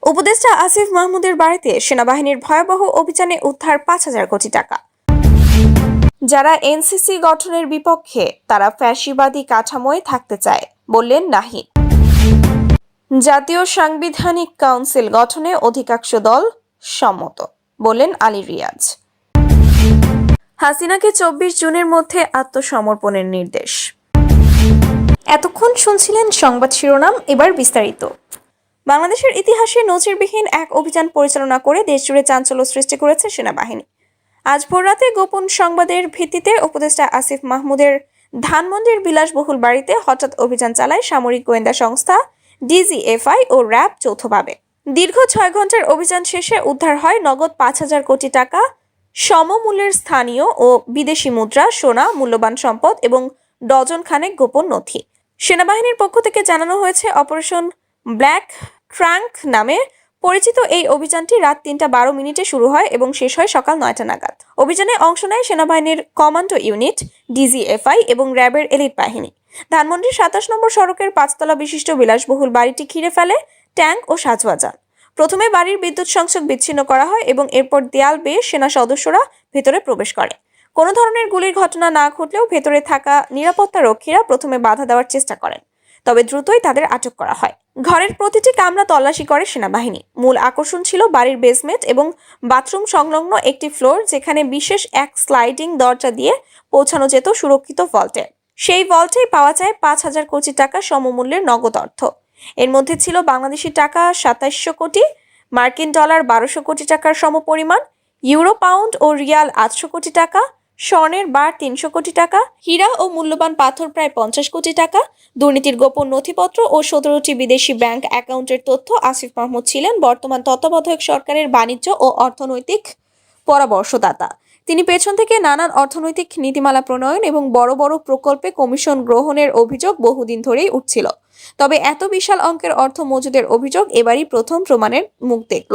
উপদেষ্টা আসিফ মাহমুদের বাড়িতে সেনাবাহিনীর ভয়াবহ অভিযানে উদ্ধার 5,000 কোটি টাকা। যারা এনসিসি গঠনের বিপক্ষে তারা ফ্যাসিবাদী কাঠামোয় থাকতে চায়, বললেন নাহিদ। জাতীয় সাংবিধানিক কাউন্সিল গঠনে অধিকাংশ দল সম্মত, বললেন আলী রিয়াজ। হাসিনাকে 24 জুনের মধ্যে আত্মসমর্পণের নির্দেশ। এতক্ষণ শুনছিলেন সংবাদ শিরোনাম, এবার বিস্তারিত। বাংলাদেশের ইতিহাসে নজিরবিহীন এক অভিযান পরিচালনা করে দেশজুড়ে চাঞ্চল্য সৃষ্টি করেছে সেনাবাহিনী। আজ ভোররাতে গোপন সংবাদের ভিত্তিতে উপদেষ্টা আসিফ মাহমুদের ধানমন্ডির বিলাসবহুল বাড়িতে হঠাৎ অভিযান চালায় সামরিক গোয়েন্দা সংস্থা ডিজিএফআই ও র্যাব যৌথভাবে। দীর্ঘ 6 ঘন্টার অভিযান শেষে উদ্ধার হয় নগদ 5,000 কোটি টাকা সমমূল্যের স্থানীয় ও বিদেশি মুদ্রা, সোনা, মূল্যবান সম্পদ এবং ডজন খানেক গোপন নথি। সেনাবাহিনীর পক্ষ থেকে জানানো হয়েছে, অপারেশন ব্ল্যাক ট্রাঙ্ক নামে পরিচিত এই অভিযানটি রাত 3:12 শুরু হয় এবং শেষ হয় সকাল 9টা নাগাদ। অভিযানে অংশ নেয় সেনাবাহিনীর কমান্ডো ইউনিট, ডিজিএফআই এবং র্যাবের এলিট বাহিনী। ধানমন্ডির 27 নম্বর সড়কের 5তলা বিশিষ্ট বিলাসবহুল বাড়িটি ঘিরে ফেলে ট্যাঙ্ক ও সাজওয়াজান। প্রথমে বাড়ির বিদ্যুৎ সংযোগ বিচ্ছিন্ন করা হয় এবং এরপর দেয়াল বেয়ে সেনা সদস্যরা ভেতরে প্রবেশ করে। কোনো ধরনের গুলির ঘটনা না ঘটলেও ভেতরে থাকা নিরাপত্তা রক্ষীরা প্রথমে বাধা দেওয়ার চেষ্টা করেন, তবে দ্রুতই তাদের আটক করা হয়। ঘরের প্রতিটি কামরা তল্লাশি করে সেনাবাহিনী। মূল আকর্ষণ ছিল বাড়ির বেসমেন্ট এবং বাথরুম সংলগ্ন একটি ফ্লোর, যেখানে বিশেষ এক স্লাইডিং দরজা দিয়ে পৌঁছানো যেত সুরক্ষিত ভল্টে। সেই ভল্টেই পাওয়া যায় 5,000 কোটি টাকা সমমূল্যের নগদ অর্থ। এর মধ্যে ছিল বাংলাদেশি টাকা 2700 কোটি, মার্কিন ডলার 1200 কোটি টাকার সমপরিমাণ, ইউরো, পাউন্ড ও রিয়াল 800 কোটি টাকা, স্বর্ণের বার 300 কোটি টাকা, হীরা ও মূল্যবান পাথর প্রায় 50 কোটি টাকা, দুর্নীতির গোপন নথিপত্র ও 17টি বিদেশি ব্যাংক অ্যাকাউন্টের তথ্য। আসিফ মাহমুদ ছিলেন বর্তমান তত্ত্বাবধায়ক সরকারের বাণিজ্য ও অর্থনৈতিক পরামর্শদাতা। তিনি পেছন থেকে নানান অর্থনৈতিক নীতিমালা প্রণয়ন এবং বড় বড় প্রকল্পে কমিশন গ্রহণের অভিযোগ বহুদিন ধরেই উঠছিল। তবে এত বিশাল অঙ্কের অর্থ মজুদের অভিযোগ এবারই প্রথম প্রমাণের মুখ দেখল।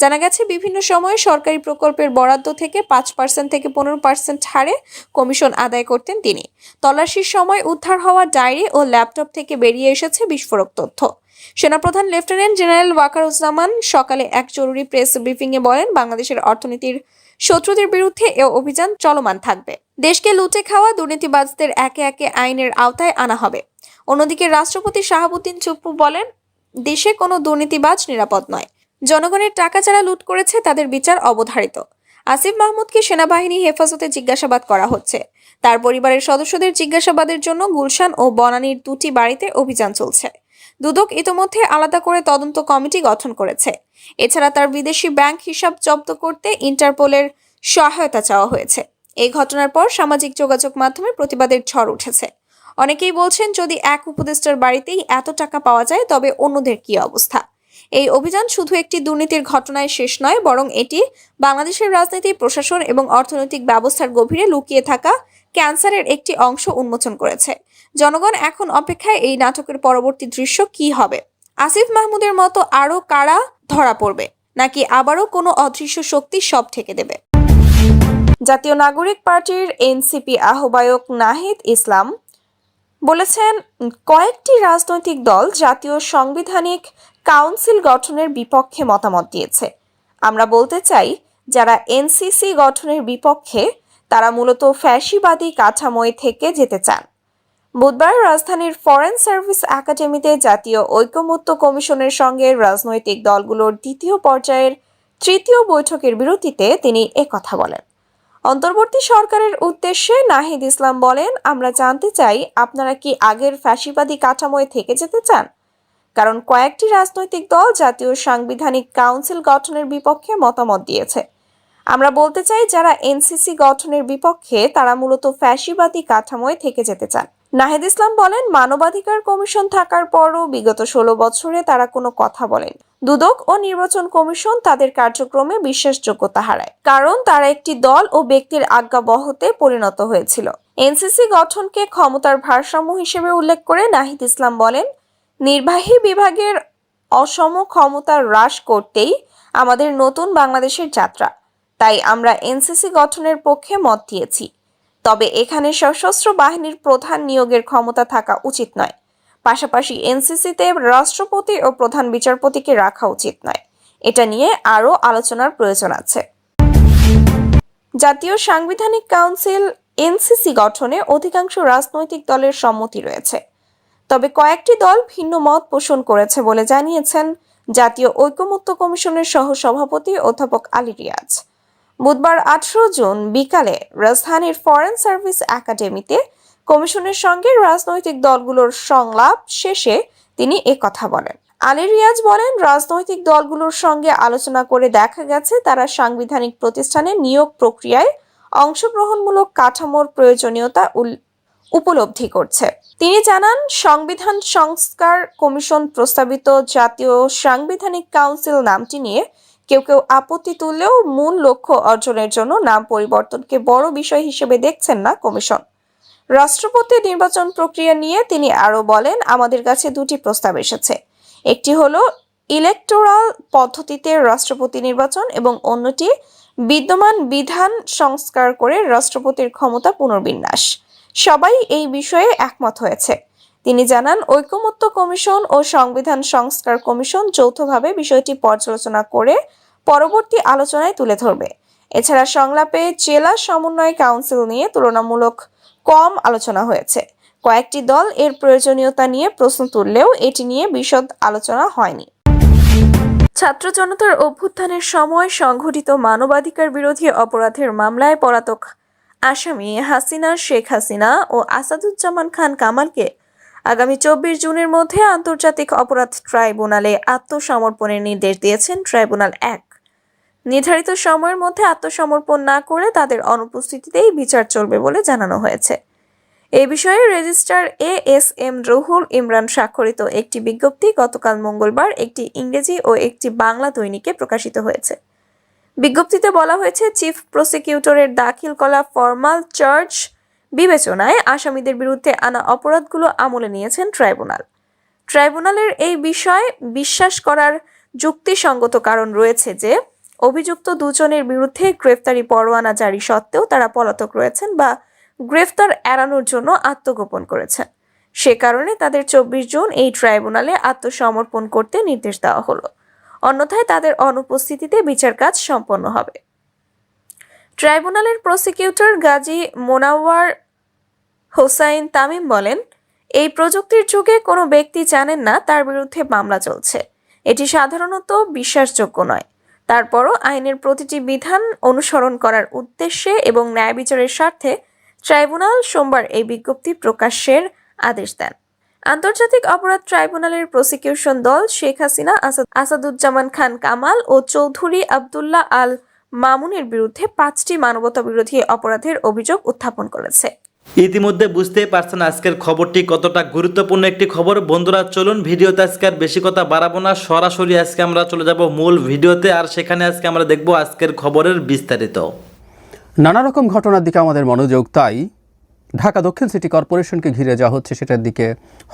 জানা গেছে, বিভিন্ন সময়ে সরকারি প্রকল্পের বরাদ্দ থেকে 5% থেকে 15% হারে কমিশন আদায় করতেন তিনি। তল্লাশির সময় উদ্ধার হওয়া ডায়েরি ও ল্যাপটপ থেকে বেরিয়ে এসেছে বিস্ফোরক তথ্য। সেনাপ্রধান লেফটেন্যান্ট জেনারেল ওয়াকারুজ্জামান সকালে এক জরুরি প্রেস ব্রিফিংয়ে বলেন, বাংলাদেশের অর্থনীতির শত্রুদের বিরুদ্ধে এ অভিযান চলমান থাকবে। দেশকে লুটে খাওয়া দুর্নীতিবাজদের একে একে আইনের আওতায় আনা হবে। অন্যদিকে রাষ্ট্রপতি শাহাবুদ্দিন চুপ্পু বলেন, দেশে কোনো দুর্নীতিবাজ নিরাপদ নয়। জনগণের টাকা যারা লুট করেছে তাদের বিচার অবধারিত। আসিফ মাহমুদকে সেনাবাহিনী হেফাজতে জিজ্ঞাসাবাদ করা হচ্ছে। তার পরিবারের সদস্যদের জিজ্ঞাসাবাদের জন্য গুলশান ও বনানীর 2টি বাড়িতে অভিযান চলছে। দুদক ইতোমধ্যে আলাদা করে তদন্ত কমিটি গঠন করেছে। এছাড়া তার বিদেশি ব্যাংক হিসাব জব্দ করতে ইন্টারপোলের সহায়তা চাওয়া হয়েছে। এই ঘটনার পর সামাজিক যোগাযোগ মাধ্যমে প্রতিবাদের ঝড় উঠেছে। অনেকেই বলছেন, যদি এক উপদেষ্টার বাড়িতেই এত টাকা পাওয়া যায় তবে অন্যদের কি অবস্থা? এই অভিযান শুধু একটি দুর্নীতির ঘটনায় শেষ নয়, বরং এটি বাংলাদেশের রাজনীতি, প্রশাসন এবং অর্থনৈতিক ব্যবস্থার গভীরে লুকিয়ে থাকা ক্যান্সারের একটি অংশ উন্মোচন করেছে। জনগণ এখন অপেক্ষায় এই নাটকের পরবর্তী দৃশ্য কি হবে। আসিফ মাহমুদের মতো আরও কারা ধরা পড়বে, নাকি আবারও কোনো অদৃশ্য শক্তি সব ঠেকে দেবে? জাতীয় নাগরিক পার্টির এনসিপি আহ্বায়ক নাহিদ ইসলাম বলেছেন, কয়েকটি রাজনৈতিক দল জাতীয় সাংবিধানিক কাউন্সিল গঠনের বিপক্ষে মতামত দিয়েছে। আমরা বলতে চাই, যারা এনসিসি গঠনের বিপক্ষে তারা মূলত ফ্যাসিবাদী কাঠামোয় থেকে যেতে চান। বুধবার রাজধানীর ফরেন সার্ভিস একাডেমিতে জাতীয় ঐকমত্য কমিশনের সঙ্গে রাজনৈতিক দলগুলোর দ্বিতীয় পর্যায়ের 3য় বৈঠকের বিরতিতে তিনি একথা বলেন। অন্তর্বর্তী সরকারের উদ্দেশ্যে নাহিদ ইসলাম বলেন, আমরা জানতে চাই, আপনারা কি আগের ফ্যাসিবাদী কাঠামোয় থেকে যেতে চান? কারণ কয়েকটি রাজনৈতিক দল জাতীয় সাংবিধানিক কাউন্সিল গঠনের বিপক্ষে মতামত দিয়েছে। আমরা বলতে চাই, যারা এনসিসি গঠনের বিপক্ষে তারা মূলত ফ্যাসিবাদী কাঠামোয় থেকে যেতে চান। নাহিদ ইসলাম বলেন, মানবাধিকার কমিশন থাকার পরও বিগত 16 বছরে তারা কোনো কথা বলেন। দুদক ও নির্বাচন কমিশন তাদের কার্যক্রমে বিশ্বাসযোগ্যতা হারায়, কারণ তারা একটি দল ও ব্যক্তির আজ্ঞাবহতে পরিণত হয়েছিল। এনসিসি গঠনকে ক্ষমতার ভারসাম্য হিসেবে উল্লেখ করে নাহিদ ইসলাম বলেন, নির্বাহী বিভাগের অসম ক্ষমতা হ্রাস করতেই আমাদের নতুন বাংলাদেশের যাত্রা। তাই আমরা এনসিসি গঠনের পক্ষে মত দিয়েছি। তবে এখানে সশস্ত্র বাহিনীর প্রধান নিয়োগের ক্ষমতা থাকা উচিত নয়। পাশাপাশি এনসিসিতে রাষ্ট্রপতি ও প্রধান বিচারপতিকে রাখা উচিত নয়। এটা নিয়ে আরও আলোচনার প্রয়োজন আছে। জাতীয় সাংবিধানিক কাউন্সিল এনসিসি গঠনে অধিকাংশ রাজনৈতিক দলের সম্মতি রয়েছে, তবে কয়েকটি দল ভিন্ন মত পোষণ করেছে বলে জানিয়েছেন জাতীয় ঐকমত্য কমিশনের সহসভাপতি অধ্যাপক আলী রিয়াজ। বুধবার 18 জুন বিকালে রাজধানীর ফরেন সার্ভিস একাডেমিতে কমিশনের সঙ্গে রাজনৈতিক দলগুলোর সংলাপ শেষে তিনি একথা বলেন। আলী রিয়াজ বলেন, রাজনৈতিক দলগুলোর সঙ্গে আলোচনা করে দেখা গেছে তারা সাংবিধানিক প্রতিষ্ঠানে নিয়োগ প্রক্রিয়ায় অংশগ্রহণমূলক কাঠামোর প্রয়োজনীয়তা উপলব্ধি করছে। তিনি জানান, সংবিধান সংস্কার কমিশন প্রস্তাবিত জাতীয় সাংবিধানিক কাউন্সিল নামটি নিয়ে কেউ কেউ আপত্তি তুললেও মূল লক্ষ্য অর্জনের জন্য নাম পরিবর্তনকে বড় বিষয় হিসেবে দেখছেন না কমিশন। রাষ্ট্রপতি নির্বাচন প্রক্রিয়া নিয়ে তিনি আরও বলেন, আমাদের কাছে দুটি প্রস্তাব এসেছে। একটি হলো ইলেকটোরাল পদ্ধতিতে রাষ্ট্রপতি নির্বাচন এবং অন্যটি বিদ্যমান বিধান সংস্কার করে রাষ্ট্রপতির ক্ষমতা পুনর্বিন্যাস। সবাই এই বিষয়ে একমত হয়েছে। তিনি জানান, ঐকমত্য কমিশন ও সংবিধান সংস্কার কমিশন যৌথভাবে বিষয়টি পর্যালোচনা করে পরবর্তী আলোচনায় তুলে ধরবে। এছাড়া সংলাপে জেলা সমন্বয় কাউন্সিল নিয়ে তুলনামূলক কম আলোচনা হয়েছে। কয়েকটি দল এর প্রয়োজনীয়তা নিয়ে প্রশ্ন তুললেও এটি নিয়ে বিশদ আলোচনা হয়নি। ছাত্র জনতার অভ্যুত্থানের সময় সংঘটিত মানবাধিকার বিরোধী অপরাধের মামলায় পলাতক আসামি শেখ হাসিনা ও আসাদুজ্জামান খান কামালকে আগামী 24 জুনের মধ্যে আন্তর্জাতিক অপরাধ ট্রাইব্যুনালে আত্মসমর্পণের নির্দেশ দিয়েছেন ট্রাইব্যুনাল 1। নির্ধারিত সময়ের মধ্যে আত্মসমর্পণ না করে তাদের অনুপস্থিতিতেই বিচার চলবে বলে জানানো হয়েছে। এই বিষয়ে রেজিস্ট্রার ASM রুহুল ইমরান স্বাক্ষরিত একটি বিজ্ঞপ্তি গতকাল মঙ্গলবার একটি ইংরেজি ও একটি বাংলা দৈনিকে প্রকাশিত হয়েছে। বিজ্ঞপ্তিতে বলা হয়েছে, চিফ প্রসিকিউটরের দাখিল করা ফরমাল চার্জ বিবেচনায় আসামিদের বিরুদ্ধে আনা অপরাধগুলো আমলে নিয়েছেন ট্রাইব্যুনাল। ট্রাইব্যুনালের এই বিষয়ে বিশ্বাস করার যুক্তিসঙ্গত কারণ রয়েছে যে অভিযুক্ত দুজনের বিরুদ্ধে গ্রেফতারি পরোয়ানা জারি সত্ত্বেও তারা পলাতক রয়েছেন বা গ্রেফতার এড়ানোর জন্য আত্মগোপন করেছেন। সে কারণে তাদের 24 জুন এই ট্রাইব্যুনালে আত্মসমর্পণ করতে নির্দেশ দেওয়া হলো। অন্যথায় তাদের অনুপস্থিতিতে বিচার কাজ সম্পন্ন হবে। ট্রাইব্যুনালের প্রসিকিউটর গাজী মোনাওয়ার হোসাইন তামিম বলেন, এই প্রযুক্তির যুগে কোনো ব্যক্তি জানেন না তার বিরুদ্ধে মামলা চলছে। এটি সাধারণত বিশ্বাসযোগ্য নয়। তারপরও আইনের প্রতিটি বিধান অনুসরণ করার উদ্দেশ্যে এবং ন্যায় বিচারের স্বার্থে ট্রাইব্যুনাল সোমবার এই বিজ্ঞপ্তি প্রকাশের আদেশ দেন। আন্তর্জাতিক অপরাধ ট্রাইব্যুনালের প্রসিকিউশন দল শেখ হাসিনা, আসাদুজ্জামান খান কামাল ও চৌধুরী আব্দুল্লাহ আল মামুনের বিরুদ্ধে 5টি মানবতা বিরোধী অপরাধের অভিযোগ উত্থাপন করেছে। ইতিমধ্যে বুঝতেই পারছেন আজকের খবরটি কতটা গুরুত্বপূর্ণ একটি খবর। বন্ধুরা, চলুন ভিডিওতে আজকে আর বেশি কথা বাড়াবো না, সরাসরি আজকে আমরা চলে যাব মূল ভিডিওতে। আর সেখানে আজকে আমরা দেখব আজকের খবরের বিস্তারিত। নানা রকম ঘটনার দিকে আমাদের মনোযোগ, তাই ঢাকা দক্ষিণ সিটি কর্পোরেশনকে ঘিরে যা হচ্ছে সেটার দিকে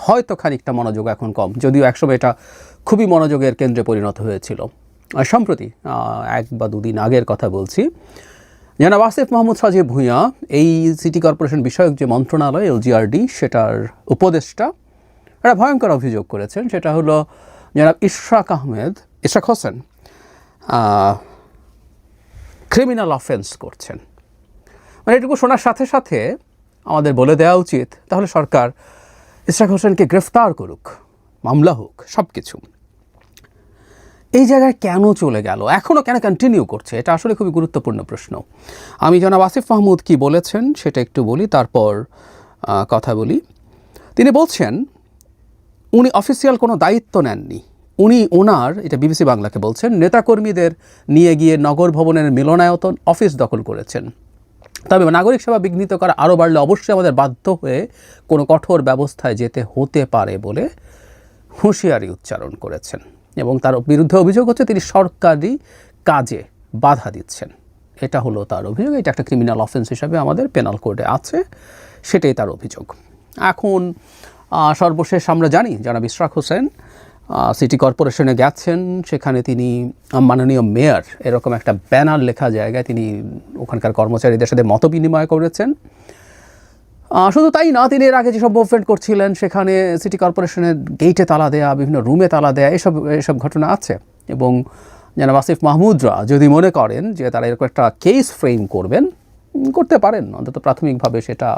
হয়তো খানিকটা মনোযোগ এখন কম, যদিও একসময় এটা খুবই মনোযোগের কেন্দ্রে পরিণত হয়েছিল। সম্প্রতি 1 বা 2 দিন আগের কথা বলছি, জনাব আসিফ মাহমুদ সাজিব ভূঁইয়া এই সিটি কর্পোরেশন বিষয়ক যে মন্ত্রণালয় LGRD সেটার উপদেষ্টা একটা ভয়ঙ্কর অভিযোগ করেছেন। সেটা হলো জনাব ইশরাক হোসেন ক্রিমিনাল অফেন্স করছেন। মানে এটুকু শোনার সাথে সাথে আমাদের বলে দেওয়া উচিত তাহলে সরকার ইশরাক হোসেনকে গ্রেফতার করুক, মামলা হোক, সব কিছু। এই জায়গায় কেন চলে গেল, এখনও কেন কন্টিনিউ করছে, এটা আসলে খুবই গুরুত্বপূর্ণ প্রশ্ন। আমি জনাব আসিফ মাহমুদ কি বলেছেন সেটা একটু বলি, তারপর কথা বলি। তিনি বলছেন উনি অফিসিয়াল কোনো দায়িত্ব নেননি। ওনার এটা BBC বাংলাকে বলছেন, নেতাকর্মীদের নিয়ে গিয়ে নগর ভবনের মিলনায়তন অফিস দখল করেছেন। তবে নাগরিক সেবা বিঘ্নিত করা আরও বাড়লে অবশ্যই আমাদের বাধ্য হয়ে কোনো কঠোর ব্যবস্থায় যেতে হতে পারে বলে হুঁশিয়ারি উচ্চারণ করেছেন। এবং তার বিরুদ্ধে অভিযোগ হচ্ছে তিনি সরকারি কাজে বাধা দিচ্ছেন। এটা হলো তার অভিযোগ। এটা একটা ক্রিমিনাল অফেন্স হিসাবে আমাদের পেনাল কোডে আছে, সেটাই তার অভিযোগ। এখন সর্বশেষ আমরা জানি জনাব ইশরাক হোসেন সিটি কর্পোরেশনে গেছেন, সেখানে তিনি মাননীয় মেয়র এরকম একটা ব্যানার লেখা জায়গায় তিনি ওখানকার কর্মচারীদের সাথে মত বিনিময় করেছেন। শুধু তাই না, তিনি এর আগে যেসব মুভমেন্ট করছিলেন সেখানে সিটি কর্পোরেশনের গেইটে তালা দেয়া, বিভিন্ন রুমে তালা দেয়া, এসব ঘটনা আছে। এবং জনাব আসিফ মাহমুদরা যদি মনে করেন যে তারা এরকম একটা কেস ফ্রেম করবেন, করতে পারেন, অন্তত প্রাথমিকভাবে সেটা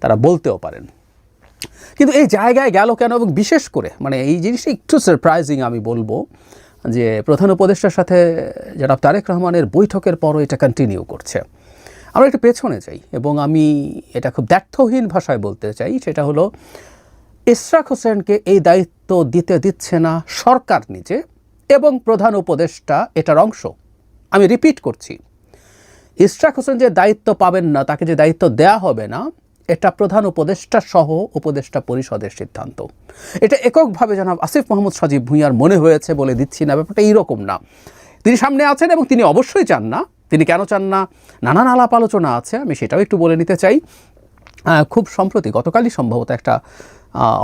তারা বলতেও পারেন। কিন্তু এই জায়গায় গেল কেন? এবং বিশেষ করে মানে এই জিনিসটা একটু সারপ্রাইজিং আমি বলবো, যে প্রধান উপদেষ্টার সাথে জনাব তারেক রহমানের বৈঠকের পরও এটা কন্টিনিউ করছে। আমরা একটু পেছনে যাই এবং আমি এটা খুব দ্ব্যর্থহীন ভাষায় বলতে চাই, সেটা হলো ইশরাক হোসেনকে এই দায়িত্ব দিচ্ছে না সরকার নিজে এবং প্রধান উপদেষ্টা এটার অংশ। আমি রিপিট করছি, ইশরাক হোসেন যে দায়িত্ব পাবেন না, তাকে যে দায়িত্ব দেয়া হবে না, এটা প্রধান উপদেষ্টা সহ উপদেষ্টা পরিষদের সিদ্ধান্ত। এটা এককভাবে জনাব আসিফ মাহমুদ সজীব ভুঁইয়ার মনে হয়েছে বলে দিচ্ছি না, ব্যাপারটা এইরকম না। তিনি সামনে আছেন এবং তিনি অবশ্যই চান না। তিনি কেন চান না, নানান আলাপ আলোচনা আছে, আমি সেটাও একটু বলে নিতে চাই। খুব সম্প্রতি গতকালই সম্ভবত একটা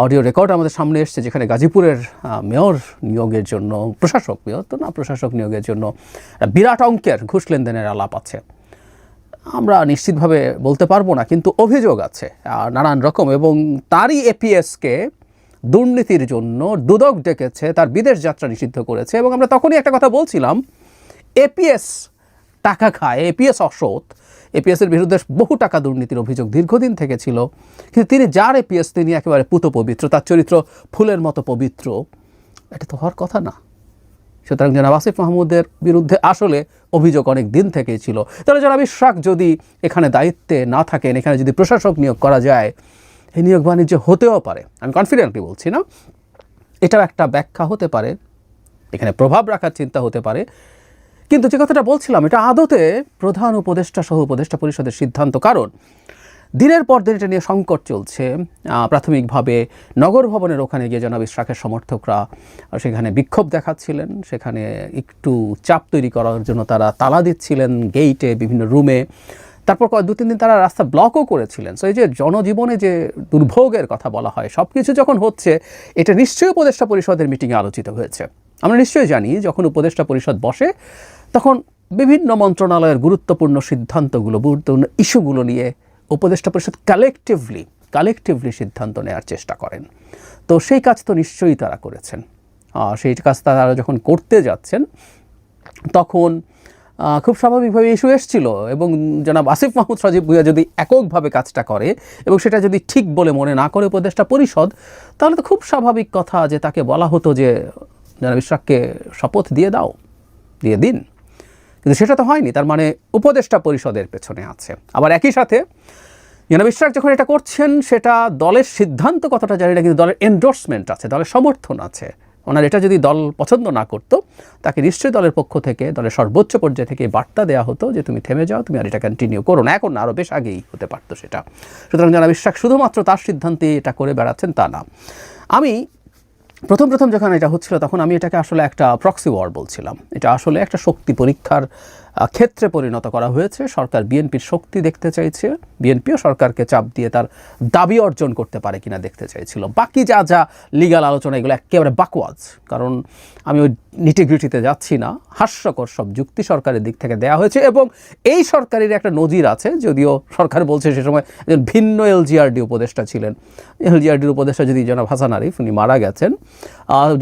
অডিও রেকর্ড আমাদের সামনে এসছে, যেখানে গাজীপুরের মেয়র নিয়োগের জন্য, প্রশাসক নিয়োগের জন্য বিরাট অঙ্কের ঘুষ লেনদেনের আলাপ আছে। আমরা নিশ্চিতভাবে বলতে পারবো না, কিন্তু অভিযোগ আছে নানান রকম। এবং তারই এপিএসকে দুর্নীতির জন্য দুদক ডেকেছে, তার বিদেশ যাত্রা নিষিদ্ধ করেছে। এবং আমরা তখনই একটা কথা বলছিলাম, এপিএস টাকা খায়, এপিএস অসৎ, এপিএসের বিরুদ্ধে বহু টাকা দুর্নীতির অভিযোগ দীর্ঘদিন থেকে ছিল। কিন্তু তিনি যার এপিএস, তিনি একেবারে পুত পবিত্র, তার চরিত্র ফুলের মতো পবিত্র, এটা তো হওয়ার কথা না। সুতরাং জনাব আসিফ মাহমুদের বিরুদ্ধে আসলে অভিযোগ অনেক দিন থেকেই ছিল। তাহলে জনাব ইশরাক যদি এখানে দায়িত্বে না থাকেন, এখানে যদি প্রশাসক নিয়োগ করা যায়, এই নিয়োগ বাণিজ্য হতেও পারে, আমি কনফিডেন্টলি বলছি না, এটাও একটা ব্যাখ্যা হতে পারে, এখানে প্রভাব রাখার চিন্তা হতে পারে। কিন্তু যে কথাটা বলছিলাম, এটা আদতে প্রধান উপদেষ্টা সহ উপদেষ্টা পরিষদের সিদ্ধান্ত। কারণ দিনের পর দিন এটা নিয়ে সংকট চলছে। প্রাথমিকভাবে নগর ভবনের ওখানে গিয়ে জনাব ইশরাকের সমর্থকরা সেখানে বিক্ষোভ দেখাচ্ছিলেন, সেখানে একটু চাপ তৈরি করার জন্য তারা তালা দিচ্ছিলেন গেইটে, বিভিন্ন রুমে। তারপর 2-3 দিন তারা রাস্তা ব্লকও করেছিলেন। সো এই যে জনজীবনে যে দুর্ভোগের কথা বলা হয়, সব কিছু যখন হচ্ছে, এটা নিশ্চয়ই উপদেষ্টা পরিষদের মিটিংয়ে আলোচিত হয়েছে। আমরা নিশ্চয়ই জানি, যখন উপদেষ্টা পরিষদ বসে তখন বিভিন্ন মন্ত্রণালয়ের গুরুত্বপূর্ণ সিদ্ধান্তগুলো, গুরুত্বপূর্ণ ইস্যুগুলো নিয়ে উপদেষ্টা পরিষদ কালেকটিভলি সিদ্ধান্ত নেওয়ার চেষ্টা করেন। তো সেই কাজ তো নিশ্চয়ই তারা করেছেন। সেই কাজ তারা যখন করতে যাচ্ছেন, তখন খুব স্বাভাবিকভাবে ইস্যু এসেছিল। এবং জনাব আসিফ মাহমুদ সজীব ভুঁইয়া যদি এককভাবে কাজটা করে এবং সেটা যদি ঠিক বলে মনে না করে উপদেষ্টা পরিষদ, তাহলে তো খুব স্বাভাবিক কথা যে তাকে বলা হতো যে জনাব ইশরাককে শপথ দিয়ে দিন। কিন্তু সেটা তো হয়নি। তার মানে উপদেষ্টা পরিষদের পেছনে আছে। আবার একই সাথে জনাব ইশরাক যখন এটা করছেন, সেটা দলের সিদ্ধান্ত কতটা জানি না, কিন্তু দলের এন্ডোর্সমেন্ট আছে, দলের সমর্থন আছে। ওনার এটা যদি দল পছন্দ না করতো, তাকে নিশ্চয়ই দলের পক্ষ থেকে, দলের সর্বোচ্চ পর্যায়ে থেকে বার্তা দেওয়া হতো যে তুমি থেমে যাও, তুমি আর এটা কন্টিনিউ করো না। এখন না, আরও বেশ আগেই হতে পারতো সেটা। সুতরাং জনাব ইশরাক শুধুমাত্র তার সিদ্ধান্তে এটা করে বেড়াচ্ছেন তা না। আমি প্রথম যখন এটা হচ্ছিল, তখন আমি এটাকে আসলে একটা প্রক্সি ওয়ার বলছিলাম। এটা আসলে একটা শক্তি পরীক্ষার ক্ষেত্রে পরিণত করা হয়েছে। সরকার বিএনপির শক্তি দেখতে চাইছে, বিএনপিও সরকারকে চাপ দিয়ে তার দাবি অর্জন করতে পারে কিনা দেখতে চাইছিল। বাকি যা লিগ্যাল আলোচনা, এগুলো একেবারে বাকওয়াজ। কারণ আমি ওই নিটিগ্রিটিতে যাচ্ছি না। হাস্যকর সব যুক্তি সরকারের দিক থেকে দেওয়া হয়েছে। এবং এই সরকারের একটা নজির আছে, যদিও সরকার বলছে সে সময় একজন ভিন্ন এলজিআরডি উপদেষ্টা ছিলেন। এলজিআরডির উপদেষ্টা যদি জনাব হাসান আরিফ, উনি মারা গেছেন,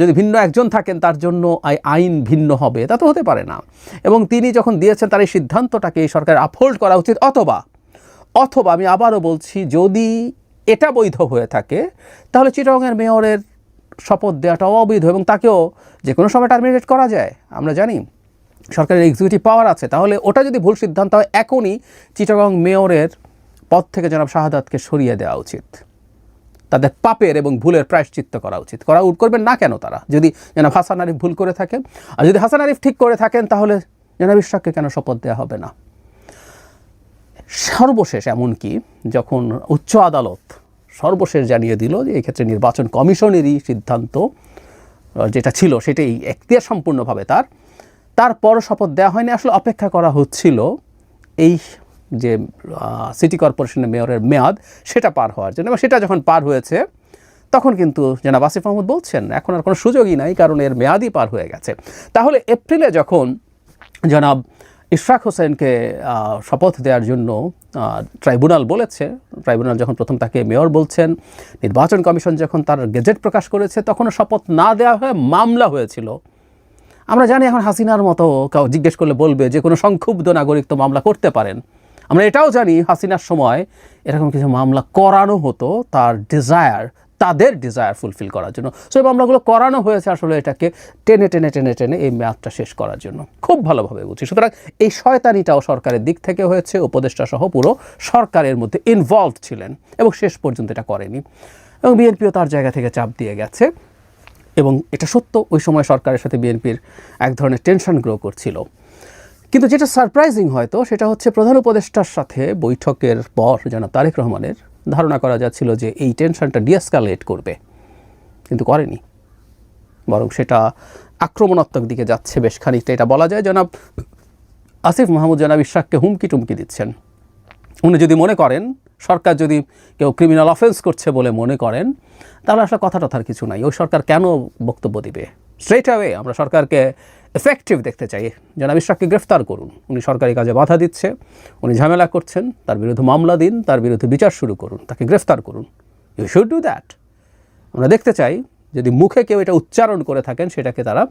যদি ভিন্ন একজন থাকেন, তার জন্য আইন ভিন্ন হবে, তা তো হতে পারে না। এবং তিনি যখন দিয়েছেন, তার এই সিদ্ধান্তটাকে এই সরকার আপহোল্ড করা উচিত। অথবা আমি আবারও বলছি, যদি এটা বৈধ হয়ে থাকে, তাহলে চিটাগংয়ের মেয়রের শপথ দেওয়াটাও অবৈধ এবং তাকেও যে কোনো সময় টার্মিনেট করা যায়। আমরা জানি সরকারের এক্সিকিউটিভ পাওয়ার আছে। তাহলে ওটা যদি ভুল সিদ্ধান্ত হয়, এখনই চিটাগং মেয়রের পদ থেকে জনাব শাহাদাতকে সরিয়ে দেওয়া উচিত। তাদের পাপের এবং ভুলের প্রায়শ্চিত্ত করা উচিত। করবেন না কেন তারা? যদি জনাব হাসান আরিফ ভুল করে থাকেন, আর যদি হাসান আরিফ ঠিক করে থাকেন, তাহলে জনাব ইশরাককে কেন শপথ দেওয়া হবে না? সর্বশেষ এমনকি যখন উচ্চ আদালত সর্বশেষ জানিয়ে দিল যে এক্ষেত্রে নির্বাচন কমিশনেরই সিদ্ধান্ত যেটা ছিল সেটাই এখতিয়ার সম্পূর্ণভাবে তারপর শপথ দেওয়া হয়নি। আসলে অপেক্ষা করা হচ্ছিল এই যে সিটি কর্পোরেশনের মেয়রের মেয়াদ, সেটা পার হওয়ার জন্য। এবং সেটা যখন পার হয়েছে, তখন কিন্তু জনাব আসিফ মাহমুদ বলছেন এখন আর কোনো সুযোগই নাই, কারণ এর মেয়াদই পার হয়ে গেছে। তাহলে এপ্রিলে যখন জনাব ইশরাক হোসেনকে শপথ দেওয়ার জন্য ট্রাইব্যুনাল বলেছে। ট্রাইব্যুনাল যখন প্রথম তাকে মেয়র বলছেন, নির্বাচন কমিশন যখন তার গেজেট প্রকাশ করেছে, তখনও শপথ না দেওয়া হয়ে মামলা হয়েছিল। আমরা জানি এখন হাসিনার মতো কেউ জিজ্ঞেস করলে বলবে যে কোনো সংক্ষুব্ধ নাগরিক তো মামলা করতে পারেন। আমরা এটাও জানি হাসিনার সময় এরকম কিছু মামলা করানো হতো তাদের ডিজায়ার ফুলফিল করার জন্য। সো এই মামলাগুলো করানো হয়েছে আসলে এটাকে টেনে টেনে টেনে টেনে এই মেয়াদটা শেষ করার জন্য। খুব ভালোভাবে বুঝি। সুতরাং এই শয়তানিটাও সরকারের দিক থেকে হয়েছে, উপদেষ্টা সহ পুরো সরকারের মধ্যে ইনভলভ ছিলেন এবং শেষ পর্যন্ত এটা করেনি। এবং বিএনপিও তার জায়গা থেকে চাপ দিয়ে গেছে। এবং এটা সত্য, ওই সময় সরকারের সাথে বিএনপির এক ধরনের টেনশন গ্রো করছিল। কিন্তু যেটা সারপ্রাইজিং হয়তো সেটা হচ্ছে প্রধান উপদেষ্টার সাথে বৈঠকের পর জনাব তারেক রহমানের ধারণা করা যাচ্ছিল যে এই টেনশনটা ডিএসকালেট করবে, কিন্তু করেনি, বরং সেটা আক্রমণাত্মক দিকে যাচ্ছে বেশ খানিকটা। এটা বলা যায় জনাব আসিফ মাহমুদ জনাব ইশরাককে হুমকি টুমকি দিচ্ছেন। উনি যদি মনে করেন সরকার যদি কেউ ক্রিমিনাল অফেন্স করছে বলে মনে করেন, তাহলে আসলে কথা টথার কিছু নাই। ওই সরকার কেন বক্তব্য দিবে? স্ট্রেট অ্যাওয়ে আমরা সরকারকে এফেক্টিভ দেখতে চাই। জনাব ইশরাককে গ্রেফতার করুন, উনি সরকারি কাজে বাধা দিচ্ছে, উনি ঝামেলা করছেন, তার বিরুদ্ধে মামলা দিন, তার বিরুদ্ধে বিচার শুরু করুন, তাকে গ্রেফতার করুন। You should do that. আমরা দেখতে চাই যদি মুখে কেউ এটা উচ্চারণ করে থাকেন সেটাকে তারা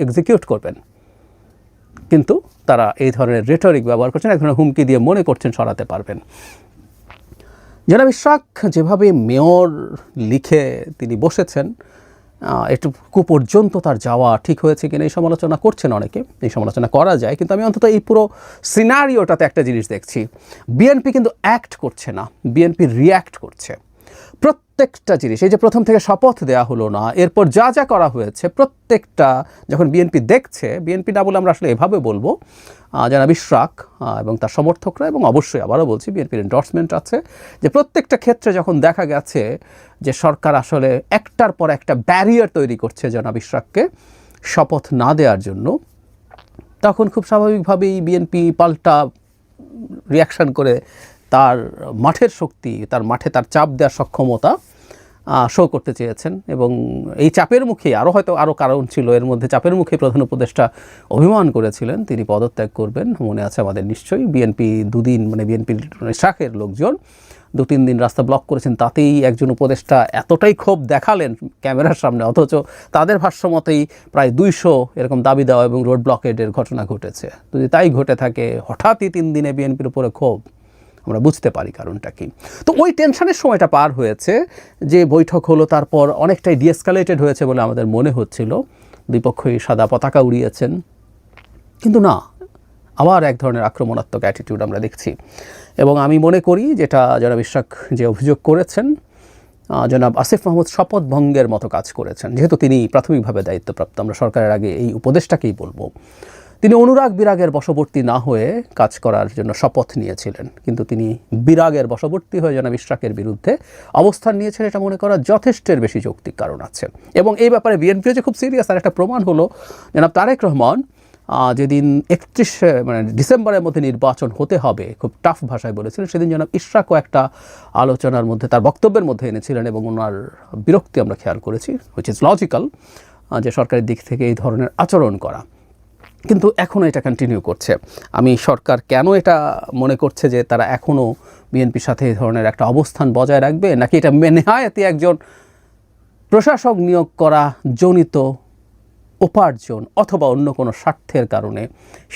এক্সিকিউট করবেন। কিন্তু তারা এই ধরনের রেটরিক ব্যবহার করছেন, এক ধরনের হুমকি দিয়ে মনে করছেন সরাতে পারবেন। জনাব ইশরাক যেভাবে মেয়র লিখে তিনি বসেছেন, এটুকু পর্যন্ত তার যাওয়া ঠিক হয়েছে কিনা এই সমালোচনা করছেন অনেকে। এই সমালোচনা করা যায়, কিন্তু আমি অন্তত এই পুরো সিনারিওটাতে একটা জিনিস দেখছি, বিএনপি কিন্তু অ্যাক্ট করছে না, বিএনপি রিয়্যাক্ট করছে। প্রত্যেকটা জিনিস, এই যে প্রথম থেকে শপথ দেওয়া হলো না, এরপর যা যা করা হয়েছে প্রত্যেকটা যখন বিএনপি দেখছে, বিএনপি না বলে আমরা আসলে এভাবে বলবো, জনাব ইশরাক এবং তার সমর্থকরা, এবং অবশ্যই আবারও বলছি বিএনপির এন্ডোর্সমেন্ট আছে, যে প্রত্যেকটা ক্ষেত্রে যখন দেখা গেছে যে সরকার আসলে একটার পর একটা ব্যারিয়ার তৈরি করছে জনাব ইশরাককে শপথ না দেওয়ার জন্য, তখন খুব স্বাভাবিকভাবেই বিএনপি পাল্টা রিয়াকশান করে তার মাঠের শক্তি, তার মাঠে তার চাপ দেওয়ার সক্ষমতা শো করতে চেয়েছেন। এবং এই চাপের মুখে আরও কারণ ছিল, এর মধ্যে চাপের মুখে প্রধান উপদেষ্টা অভিমান করেছিলেন তিনি পদত্যাগ করবেন, মনে আছে আমাদের নিশ্চয়ই। বিএনপি দুদিন, মানে বিএনপির শাখের লোকজন 2-3 দিন রাস্তা ব্লক করেছেন, তাতেই একজন উপদেষ্টা এতটাই ক্ষোভ দেখালেন ক্যামেরার সামনে, অথচ তাদের ভাষ্যমতেই প্রায় 200 এরকম দাবি দেওয়া এবং রোড ব্লকেডের ঘটনা ঘটেছে। যদি তাই ঘটে থাকে, হঠাৎই 3 দিনে বিএনপির উপরে ক্ষোভ, আমরা বুঝতে পারি কারণটা কি। তো ওই টেনশনের সময়টা পার হয়েছে, যে বৈঠক হলো, তারপর অনেকটাই ডিএসকালেটেড হয়েছে বলে আমাদের মনে হচ্ছিল, দুই পক্ষই সাদা পতাকা উড়িয়েছেন, কিন্তু না, আবার এক ধরনের আক্রমণাত্মক অ্যাটিটিউড আমরা দেখছি। এবং আমি মনে করি যেটা জনাব ইশরাক যে অভিযোগ করেছেন, জনাব আসিফ মাহমুদ শপথ ভঙ্গের মতো কাজ করেছেন, যেহেতু তিনি প্রাথমিকভাবে দায়িত্বপ্রাপ্ত। আমরা সরকারের আগে এই উপদেষ্টাকেই বলবো, তিনি অনুরাগ বিরাগের বশবর্তী না হয়ে কাজ করার জন্য শপথ নিয়েছিলেন, কিন্তু তিনি বিরাগের বশবর্তী হয়ে জনাব ইশরাকের বিরুদ্ধে অবস্থান নিয়েছেন। এটা মনে করা যথেষ্টের বেশি যৌক্তিক কারণ আছে। এবং এই ব্যাপারে বিএনপিও যে খুব সিরিয়াস, আর একটা প্রমাণ হলো জনাব তারেক রহমান যেদিন 31 ডিসেম্বরের মধ্যে নির্বাচন হতে হবে, খুব টাফ ভাষায় বলেছিলেন, সেদিন জনাব ইশরাকও একটা আলোচনার মধ্যে তার বক্তব্যের মধ্যে এনেছিলেন, এবং ওনার বিরক্তি আমরা খেয়াল করেছি, হুইচ ইজ লজিক্যাল, যে সরকারের দিক থেকে এই ধরনের আচরণ করা। কিন্তু এখনও এটা কন্টিনিউ করছে। আমি সরকার কেন এটা মনে করছে যে তারা এখনও বিএনপির সাথে এই ধরনের একটা অবস্থান বজায় রাখবে, নাকি এটা নেহায়েতি একজন প্রশাসক নিয়োগ করা জনিত উপার্জন অথবা অন্য কোনো স্বার্থের কারণে,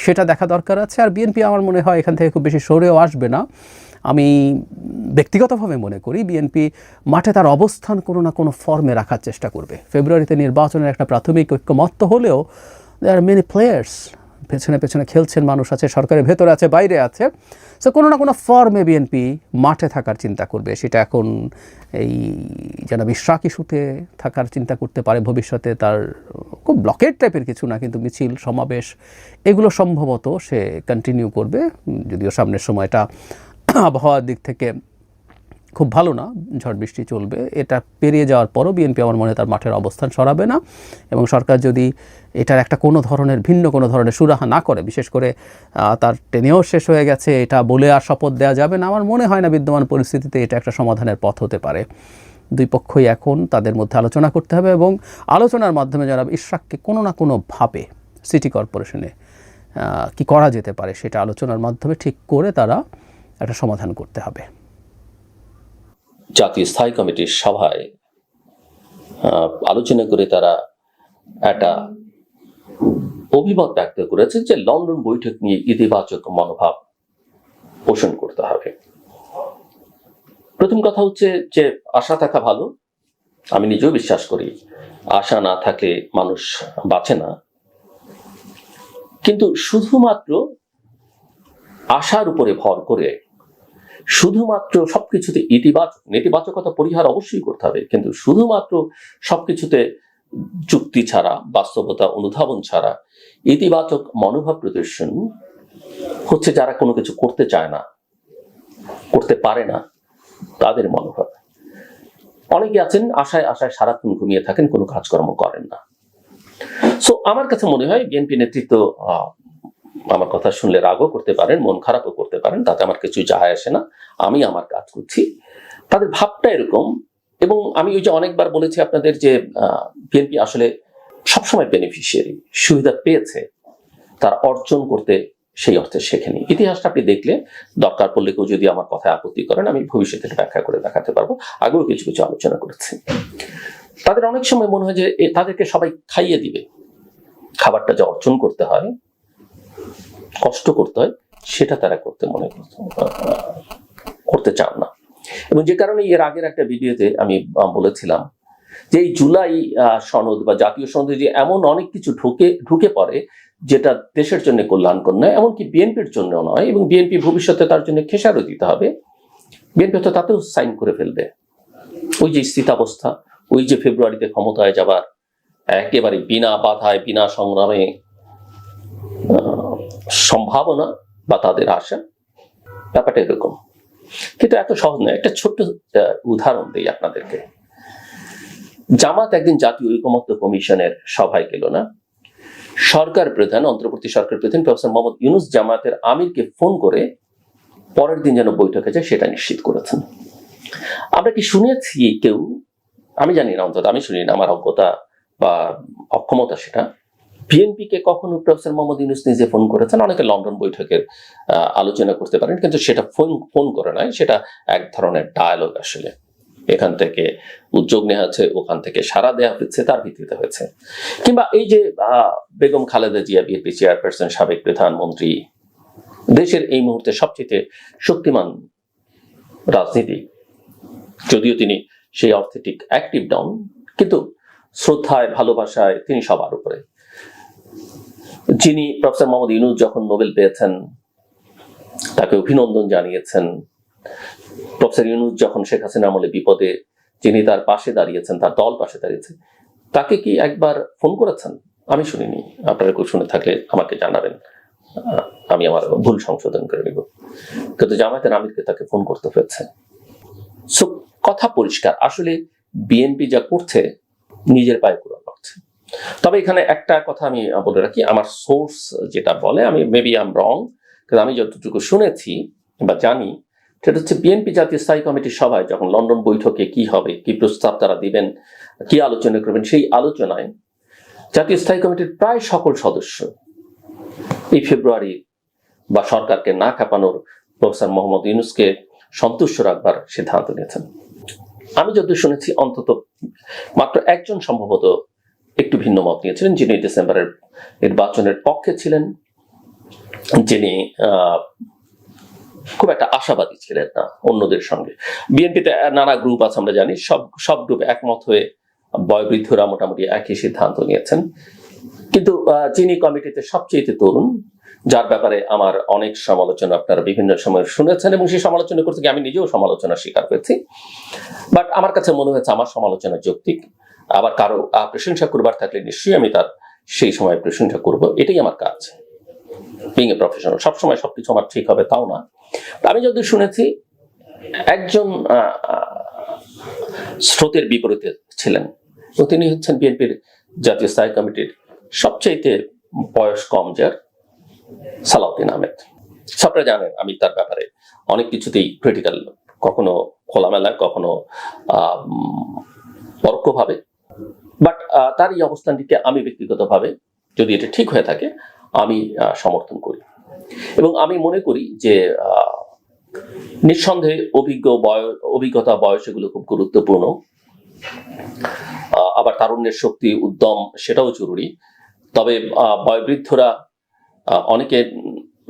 সেটা দেখা দরকার আছে। আর বিএনপি আমার মনে হয় এখান থেকে খুব বেশি সরেও আসবে না। আমি ব্যক্তিগতভাবে মনে করি বিএনপি মাঠে তার অবস্থান কোনো না কোনো ফর্মে রাখার চেষ্টা করবে। ফেব্রুয়ারিতে নির্বাচনের একটা প্রাথমিক ঐক্যমত্য হলেও দেয়ার আর মেনি প্লেয়ার্স, পেছনে পেছনে খেলছেন মানুষ আছে, সরকারের ভেতরে আছে, বাইরে আছে। সো কোনো না কোনো ফর্মে বিএনপি মাঠে থাকার চিন্তা করবে। সেটা এখন এই জনাব ইশরাক ইস্যুতে থাকার চিন্তা করতে পারে, ভবিষ্যতে তার খুব ব্লকেট টাইপের কিছু না, কিন্তু মিছিল সমাবেশ এগুলো সম্ভবত সে কন্টিনিউ করবে, যদিও সামনের সময়টা আবহাওয়ার দিক থেকে খুব ভালো না, ঝড় বৃষ্টি চলবে। এটা পেরিয়ে যাওয়ার পরও বিএনপি আমার মনে হয় তার মাঠের অবস্থান সরাবে না। এবং সরকার যদি এটার একটা কোনো ধরনের ভিন্ন কোনো ধরনের সুরাহা না করে, বিশেষ করে তার টেনেও শেষ হয়ে গেছে এটা বলে আর শপথ দেওয়া যাবে না, আমার মনে হয় না বিদ্যমান পরিস্থিতিতে এটা একটা সমাধানের পথ হতে পারে। দুই পক্ষই এখন তাদের মধ্যে আলোচনা করতে হবে, এবং আলোচনার মাধ্যমে জনাব ইশরাককে কোনো না কোনোভাবে সিটি কর্পোরেশনে কি করা যেতে পারে সেটা আলোচনার মাধ্যমে ঠিক করে তারা একটা সমাধান করতে হবে। জাতীয় স্থায়ী কমিটির সভায় আলোচনা করে তারা একটা অভিমত ব্যক্ত করেছে যে লন্ডন বৈঠক নিয়ে ইতিবাচক মনোভাব পোষণ করতে হবে। প্রথম কথা হচ্ছে যে আশা থাকা ভালো, আমি নিজেও বিশ্বাস করি আশা না থাকলে মানুষ বাঁচে না, কিন্তু শুধুমাত্র আশার উপরে ভর করে শুধুমাত্র সবকিছুতে নেতিবাচকতা পরিহার অবশ্যই করতে হবে, কিন্তু শুধুমাত্র সবকিছুতে যুক্তি ছাড়া, বাস্তবতা অনুধাবন ছাড়া ইতিবাচক মনোভাব প্রদর্শন হচ্ছে যারা কোনো কিছু করতে চায় না, করতে পারে না তাদের মনোভাব। অনেকে আছেন আশায় আশায় সারাক্ষণ ঘুমিয়ে থাকেন, কোনো কাজকর্ম করেন না। সো আমার কাছে মনে হয় বিএনপি নেতৃত্ব আমার কথা শুনলে রাগও করতে পারেন, মন খারাপও করতে পারেন, তাতে আমার কিছু যায় আসে না, আমি আমার কাজ করছি। তাদের ভাবটা এরকম। এবং আমি ওই যে অনেকবার বলেছি আপনাদের যে বিএনপি আসলে সবসময় বেনিফিশিয়ারি, সুবিধা পেয়েছে, তার অর্জন করতে সেই অর্থে শেখেনি। ইতিহাসটা আপনি দেখলে দরকার পড়লে কেউ যদি আমার কথায় আপত্তি করেন আমি ভবিষ্যতে ব্যাখ্যা করে দেখাতে পারবো, আগেও কিছু কিছু আলোচনা করেছি। তাদের অনেক সময় মনে হয় যে তাদেরকে সবাই খাইয়ে দিবে, খাবারটা যে অর্জন করতে হয়, কষ্ট করতে হয়, সেটা তারা করতে চান না। এবং যে কারণে এর আগের একটা ভিডিওতে আমি বলেছিলাম যে এই জুলাই সনদ বা জাতীয় সনদে যে এমন অনেক কিছু ঢুকে পড়ে যেটা দেশের জন্য কল্যাণকর নয়, এমনকি বিএনপির জন্য নয়, এবং বিএনপি ভবিষ্যতে তার জন্য খেসারও দিতে হবে। বিএনপি তো তাতেও সাইন করে ফেলবে। ওই যে স্থিতাবস্থা, ওই যে ফেব্রুয়ারিতে ক্ষমতায় যাবার একেবারে বিনা বাধায় বিনা সংগ্রামে সম্ভাবনা বা তাদের আশা, ব্যাপারটা এরকম। কিন্তু এত সহজ নয়। একটা ছোট্ট উদাহরণ দিই আপনাদেরকে। জামাত একদিন জাতীয় ঐকমত্য কমিশনের সভায় গেল না। সরকার প্রধান, অন্তর্বর্তী সরকার প্রধান প্রফেসর মোহাম্মদ ইউনূস জামাতের আমিরকে ফোন করে পরের দিন যেন বৈঠকে যায় সেটা নিশ্চিত করেছেন। আমরা কি শুনেছি কেউ? আমি জানি না, অন্তত আমি শুনি না, আমার অজ্ঞতা বা অক্ষমতা সেটা। বিএনপি কে কখনো প্রফেসর মোহাম্মদ ইউনূস নিজে ফোন করেছেন? অনেকে লন্ডন বৈঠকের আলোচনা করতে পারেন, কিন্তু সেটা ফোন করে নয়, সেটা এক ধরনের ডায়ালগ। আসলে এখান থেকে উদ্যোগ নেওয়া হচ্ছে, ওখান থেকে সাড়া দেওয়া হচ্ছে, তার ভিত্তিতে হয়েছে। কিংবা এই যে বেগম খালেদা জিয়া, বিএনপি চেয়ারপারসন, সাবেক প্রধানমন্ত্রী, দেশের এই মুহূর্তে সবচেয়ে শক্তিমান রাজনীতি, যদিও তিনি সেই অর্থে ঠিক অ্যাক্টিভ ডাউন, কিন্তু শ্রদ্ধায় ভালোবাসায় তিনি সবার উপরে। যিনি প্রফেসর মোহাম্মদ ইউনূস যখন নোবেল পেয়েছেন তাকে অভিনন্দন জানিয়েছেন। প্রফেসর ইউনূস যখন শেখ হাসিনা আমলে বিপদে যিনি তার পাশে দাঁড়িয়েছেন, তার দল পাশে দাঁড়িয়েছে, তাকে কি একবার ফোন করেছেন? আমি শুনিনি। আপনারা কেউ শুনে থাকলে আমাকে জানাবেন, আমি আমার ভুল সংশোধন করে নিব। কিন্তু জামায়াতের আমিরকে তাকে ফোন করতে হয়েছে। সো কথা পরিষ্কার, আসলে বিএনপি যা করছে নিজের পায়ে কুড়াল লাগছে। তবে এখানে একটা কথা আমি বলে রাখি, আমার সোর্স যেটা বলে, আমি মেবি আই এম রং, কিন্তু আমি যতটুকু শুনেছি বা জানি সেটা হচ্ছে বিএনপি জাতীয় স্থায়ী কমিটির সভায় যখন লন্ডন বৈঠকে কি হবে, কি প্রস্তাব তারা দিবেন, কি আলোচনা করবেন, সেই আলোচনায় জাতীয় স্থায়ী কমিটির প্রায় সকল সদস্য এই ফেব্রুয়ারি বা সরকারকে না কাঁপানোর প্রফেসর মোহাম্মদ ইউনূসকে সন্তুষ্ট রাখবার সিদ্ধান্ত নিয়েছেন। আমি যত শুনেছি অন্তত মাত্র একজন সম্ভবত একটু ভিন্ন মত নিয়েছিলেন, যিনি ডিসেম্বরের নির্বাচনের পক্ষে ছিলেন, যিনি খুব একটা আশাবাদী ছিলেন না অন্যদের সঙ্গে। বিএনপিতে নানা গ্রুপ আছে, আমরা জানি, সব গ্রুপ একমত হয়ে বয়োবৃদ্ধরা মোটামুটি একই সিদ্ধান্ত নিয়েছেন। কিন্তু যিনি কমিটিতে সবচেয়ে তরুণ, যার ব্যাপারে আমার অনেক সমালোচনা আপনারা বিভিন্ন সময় শুনেছেন, এবং সেই সমালোচনা করতে গিয়ে আমি নিজেও সমালোচনা স্বীকার করেছি, বাট আমার কাছে মনে হয়েছে আমার সমালোচনা যৌক্তিক। আবার কারো প্রশংসা করবার থাকলে নিশ্চয়ই আমি তার সেই সময় প্রশংসা করব, এটাই আমার কাজ। বিং এ প্রফেশনাল, সবসময় সবকিছু আমার ঠিক হবে তাও না। আমি যদি শুনেছি একজন স্রোতের বিপরীতে ছিলেন, তো তিনি হচ্ছেন বিএনপির জাতীয় স্থায়ী কমিটির সবচাইতে বয়স কম, যার সালাউদ্দিন আহমেদ। আপনারা জানেন আমি তার ব্যাপারে অনেক কিছুতেই ক্রিটিক্যাল, কখনো খোলামেলা, কখনো পরোক্ষভাবে, বাট তার এই অবস্থানটিকে আমি ব্যক্তিগতভাবে, যদি এটা ঠিক হয়ে থাকে, আমি সমর্থন করি এবং আমি মনে করি যে নিঃসন্দেহে অভিজ্ঞতা বয়স এগুলো খুব গুরুত্বপূর্ণ। আবার তারুণ্যের শক্তি উদ্যম সেটাও জরুরি। তবে বয়োবৃদ্ধরা অনেকে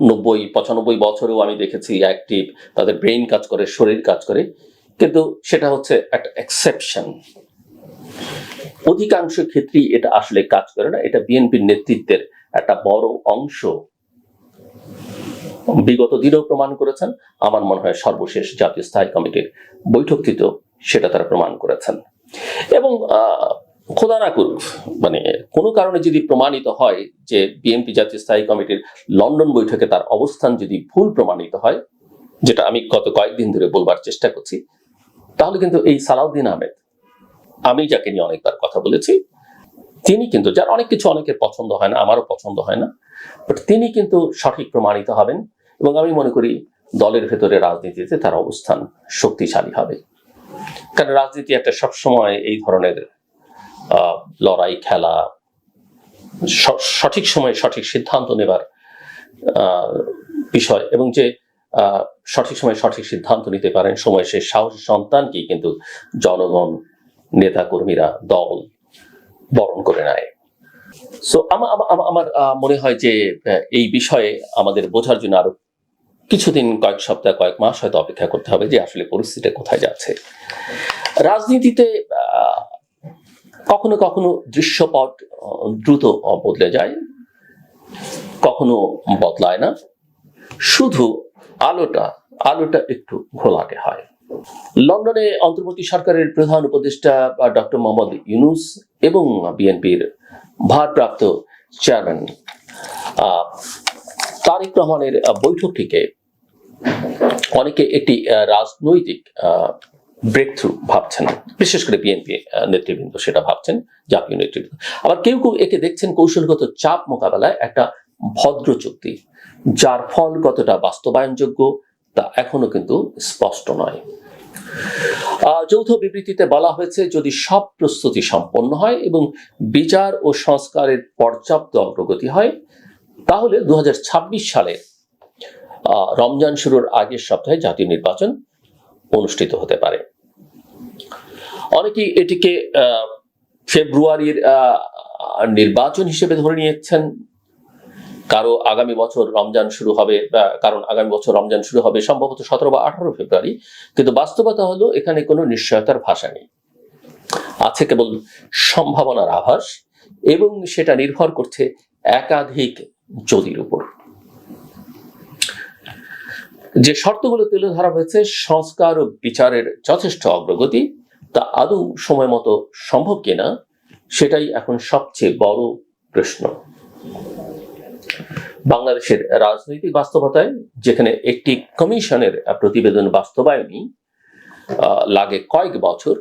90-95 বছরেও আমি দেখেছি অ্যাক্টিভ, তাদের ব্রেইন কাজ করে, শরীর কাজ করে, কিন্তু সেটা হচ্ছে একটা এক্সেপশন। অধিকাংশ ক্ষেত্রেই এটা আসলে কাজ করে না। এটা বিএনপির নেতৃত্বের একটা বড় অংশ বিগত দিনেও প্রমাণ করেছেন। আমার মনে হয় সর্বশেষ জাতীয় স্থায়ী কমিটির বৈঠকটিতেও সেটা তারা প্রমাণ করেছেন। এবং খোদা না করুক, মানে কোনো কারণে যদি প্রমাণিত হয় যে বিএনপি জাতীয় স্থায়ী কমিটির লন্ডন বৈঠকে তার অবস্থান যদি ভুল প্রমাণিত হয়, যেটা আমি গত কয়েকদিন ধরে বলবার চেষ্টা করছি, তাহলে কিন্তু এই সালাউদ্দিন আহমেদ, আমি যাকে নিয়ে অনেকবার কথা বলেছি, তিনি কিন্তু, যার অনেক কিছু অনেকের পছন্দ হয় না, আমারও পছন্দ হয় না, বাট তিনি কিন্তু সঠিক প্রমাণিত হবেন এবং আমি মনে করি দলের ভেতরে রাজনীতিতে তার অবস্থান শক্তিশালী হবে। কারণ রাজনীতি একটা সবসময় এই ধরনের লড়াই, খেলা, সঠিক সময়ে সঠিক সিদ্ধান্ত নেবার বিষয়, এবং যে সঠিক সময়ে সঠিক সিদ্ধান্ত নিতে পারেন সময় সে সাহসী সন্তানকেই কিন্তু জনগণ, নেতা কর্মীরা, দল বরণ করে নেয়। সো আমার মনে হয় যে এই বিষয়ে আমাদের বোঝার জন্য আরো কিছুদিন, কয়েক সপ্তাহ, কয়েক মাস হয়তো অপেক্ষা করতে হবে যে আসলে পরিস্থিতি কোথায় যাচ্ছে। রাজনীতিতে কখনো কখনো দৃশ্যপট দ্রুত বদলে যায়, কখনো বদলায় না, শুধু আলোটা একটু ঘোলাটে হয়। লন্ডনে অন্তর্বর্তী সরকারের প্রধান উপদেষ্টা ডক্টর মোহাম্মদ ইউনূস এবং বিএনপির ভারপ্রাপ্ত চেয়ারম্যান তারেক রহমানের বৈঠকটিকে অনেকে একটি রাজনৈতিক ব্রেক থ্রু ভাবছেন, বিশেষ করে বিএনপি নেতৃবৃন্দ সেটা ভাবছেন, জাতীয় নেতৃবৃন্দ। আবার কেউ কেউ একে দেখছেন কৌশলগত চাপ মোকাবেলায় একটা ভদ্র চুক্তি, যার ফল কতটা বাস্তবায়নযোগ্য তা এখনো কিন্তু স্পষ্ট নয়। যৌথ বিবৃতিতে বলা হয়েছে, যদি সব প্রস্তুতি সম্পন্ন হয় এবং বিচার ও সংস্কারের পর্যাপ্ত অগ্রগতি হয়, তাহলে 2026 সালে রমজান শুরুর আগের সপ্তাহে জাতীয় নির্বাচন অনুষ্ঠিত হতে পারে। অনেকেই এটিকে ফেব্রুয়ারির নির্বাচন হিসেবে ধরে নিয়েছেন, কারো আগামী বছর রমজান শুরু হবে, কারণ আগামী বছর রমজান শুরু হবে সম্ভবত 17 বা 18 ফেব্রুয়ারি। কিন্তু বাস্তবতা হলো এখানে কোনো নিশ্চয়তার ভাষা নেই, আছে কেবল সম্ভাবনার আভাস, এবং সেটা নির্ভর করছে একাধিক যদির উপর। যে শর্তগুলো তুলে ধরা হয়েছে, সংস্কার ও বিচারের যথেষ্ট অগ্রগতি, তা আদৌ সময় মতো সম্ভব কিনা সেটাই এখন সবচেয়ে বড় প্রশ্ন। বাংলাদেশের রাজনৈতিক বাস্তবতায় যেখানে একটি কমিশনের প্রতিবেদন বাস্তবায়নই লাগে কয়েক বছর,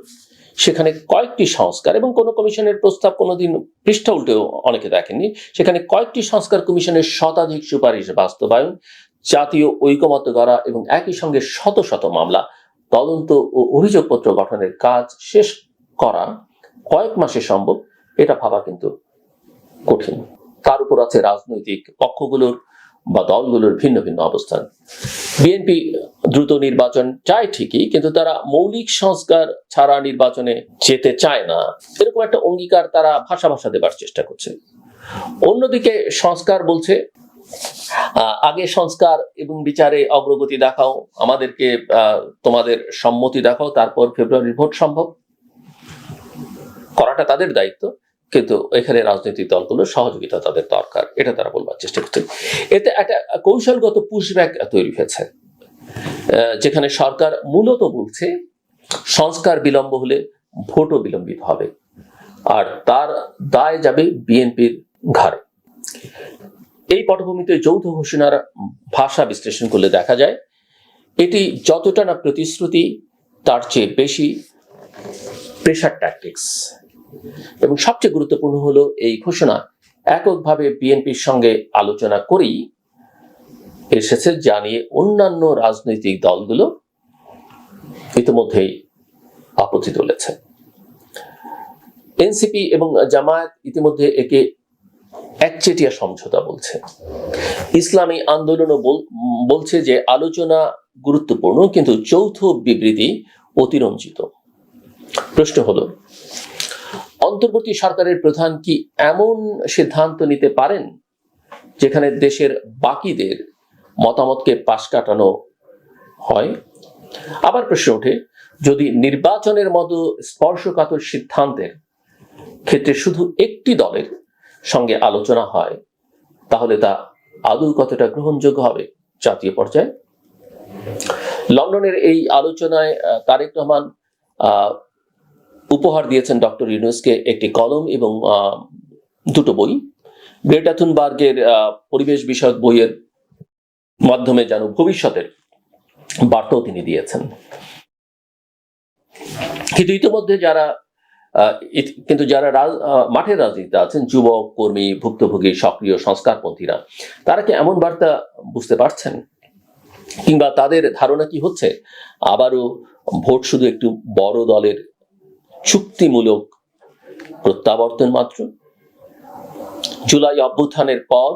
সেখানে কয়েকটি সংস্কার, এবং কোন কমিশনের প্রস্তাব কোনোদিন পৃষ্ঠা উল্টেও অনেকে দেখেননি, সেখানে কয়েকটি সংস্কার কমিশনের শতাধিক সুপারিশ বাস্তবায়ন, জাতীয় ঐকমত্য গড়া এবং একই সঙ্গে শত শত মামলা, তদন্ত ও অভিযোগপত্র গঠনের কাজ শেষ করা কয়েক মাসে সম্ভব, এটা ভাবা কিন্তু কঠিন। তার উপর আছে রাজনৈতিক পক্ষগুলোর বা দলগুলোর ভিন্ন ভিন্ন অবস্থান। বিএনপি দ্রুত নির্বাচন চায় ঠিকই, কিন্তু তারা মৌলিক সংস্কার ছাড়া নির্বাচনে যেতে চায় না, এরকম একটা অঙ্গীকার তারা ভাষা দেবার চেষ্টা করছে। অন্যদিকে সংস্কার বলছে, আগে সংস্কার এবং বিচারে অগ্রগতি দেখাও, আমাদেরকে তোমাদের সম্মতি দেখাও, তারপর ফেব্রুয়ারির ভোট সম্ভব। করাটা তাদের দায়িত্ব, কিন্তু এখানে রাজনৈতিক দলগুলোর সহযোগিতা তাদের দরকার, এটা তারা বলবার চেষ্টা করছে। এতে একটা কৌশলগত পুশব্যাক তৈরি হয়েছে, যেখানে সরকার মূলত বলছে সংস্কার বিলম্ব হলে ভোটও বিলম্বিত হবে, আর তার দায় যাবে বিএনপির ঘাড়ে। এই পটভূমিতে যৌথ ঘোষণার ভাষা বিশ্লেষণ করলে দেখা যায়, এটি যতটা না প্রতিশ্রুতি, তার চেয়ে বেশি প্রেশার ট্যাকটিক্স। এবং সবচেয়ে গুরুত্বপূর্ণ হলো, এই ঘোষণা এককভাবে বিএনপির সঙ্গে আলোচনা করেই এসেছে, জানিয়ে অন্যান্য রাজনৈতিক দলগুলো ইতিমধ্যেই আপত্তি তুলেছে। এনসিপি এবং জামায়াত ইতিমধ্যে একে একচেটিয়া সমঝোতা বলছে। ইসলামী আন্দোলনও বলছে যে আলোচনা গুরুত্বপূর্ণ, কিন্তু যৌথ বিবৃতি অতিরঞ্জিত। প্রশ্ন হলো, অন্তর্বর্তী সরকারের প্রধান কি এমন সিদ্ধান্ত নিতে পারেন যেখানে দেশের বাকিদের মতামতকে পাশ কাটানো হয়? আবার প্রশ্ন ওঠে, যদি নির্বাচনের মতো স্পর্শকাতর সিদ্ধান্তের ক্ষেত্রে শুধু একটি দলের সঙ্গে আলোচনা হয়, তাহলে তা আদৌ কতটা গ্রহণযোগ্য হবে জাতীয় পর্যায়ে? লন্ডনের এই আলোচনায় তারেক রহমান উপহার দিয়েছেন ডক্টর ইউনূসকে একটি কলম এবং দুটো বই। গ্রেটা থুনবার্গের পরিবেশ বিষয়ক বইয়ের মাধ্যমে যেন ভবিষ্যতের বার্তাও তিনি দিয়েছেন। কিন্তু ইতিমধ্যে যারা মাঠের রাজনীতিতে আছেন, যুবক, কর্মী, ভুক্তভোগী, সক্রিয় সংস্কারপন্থীরা, তারা কি এমন বার্তা বুঝতে পারছেন? কিংবা তাদের ধারণা কি হচ্ছে আবারও ভোট শুধু একটু বড় দলের চুক্তিমূলক প্রত্যাবর্তন মাত্র? জুলাই অভ্যুত্থানের পর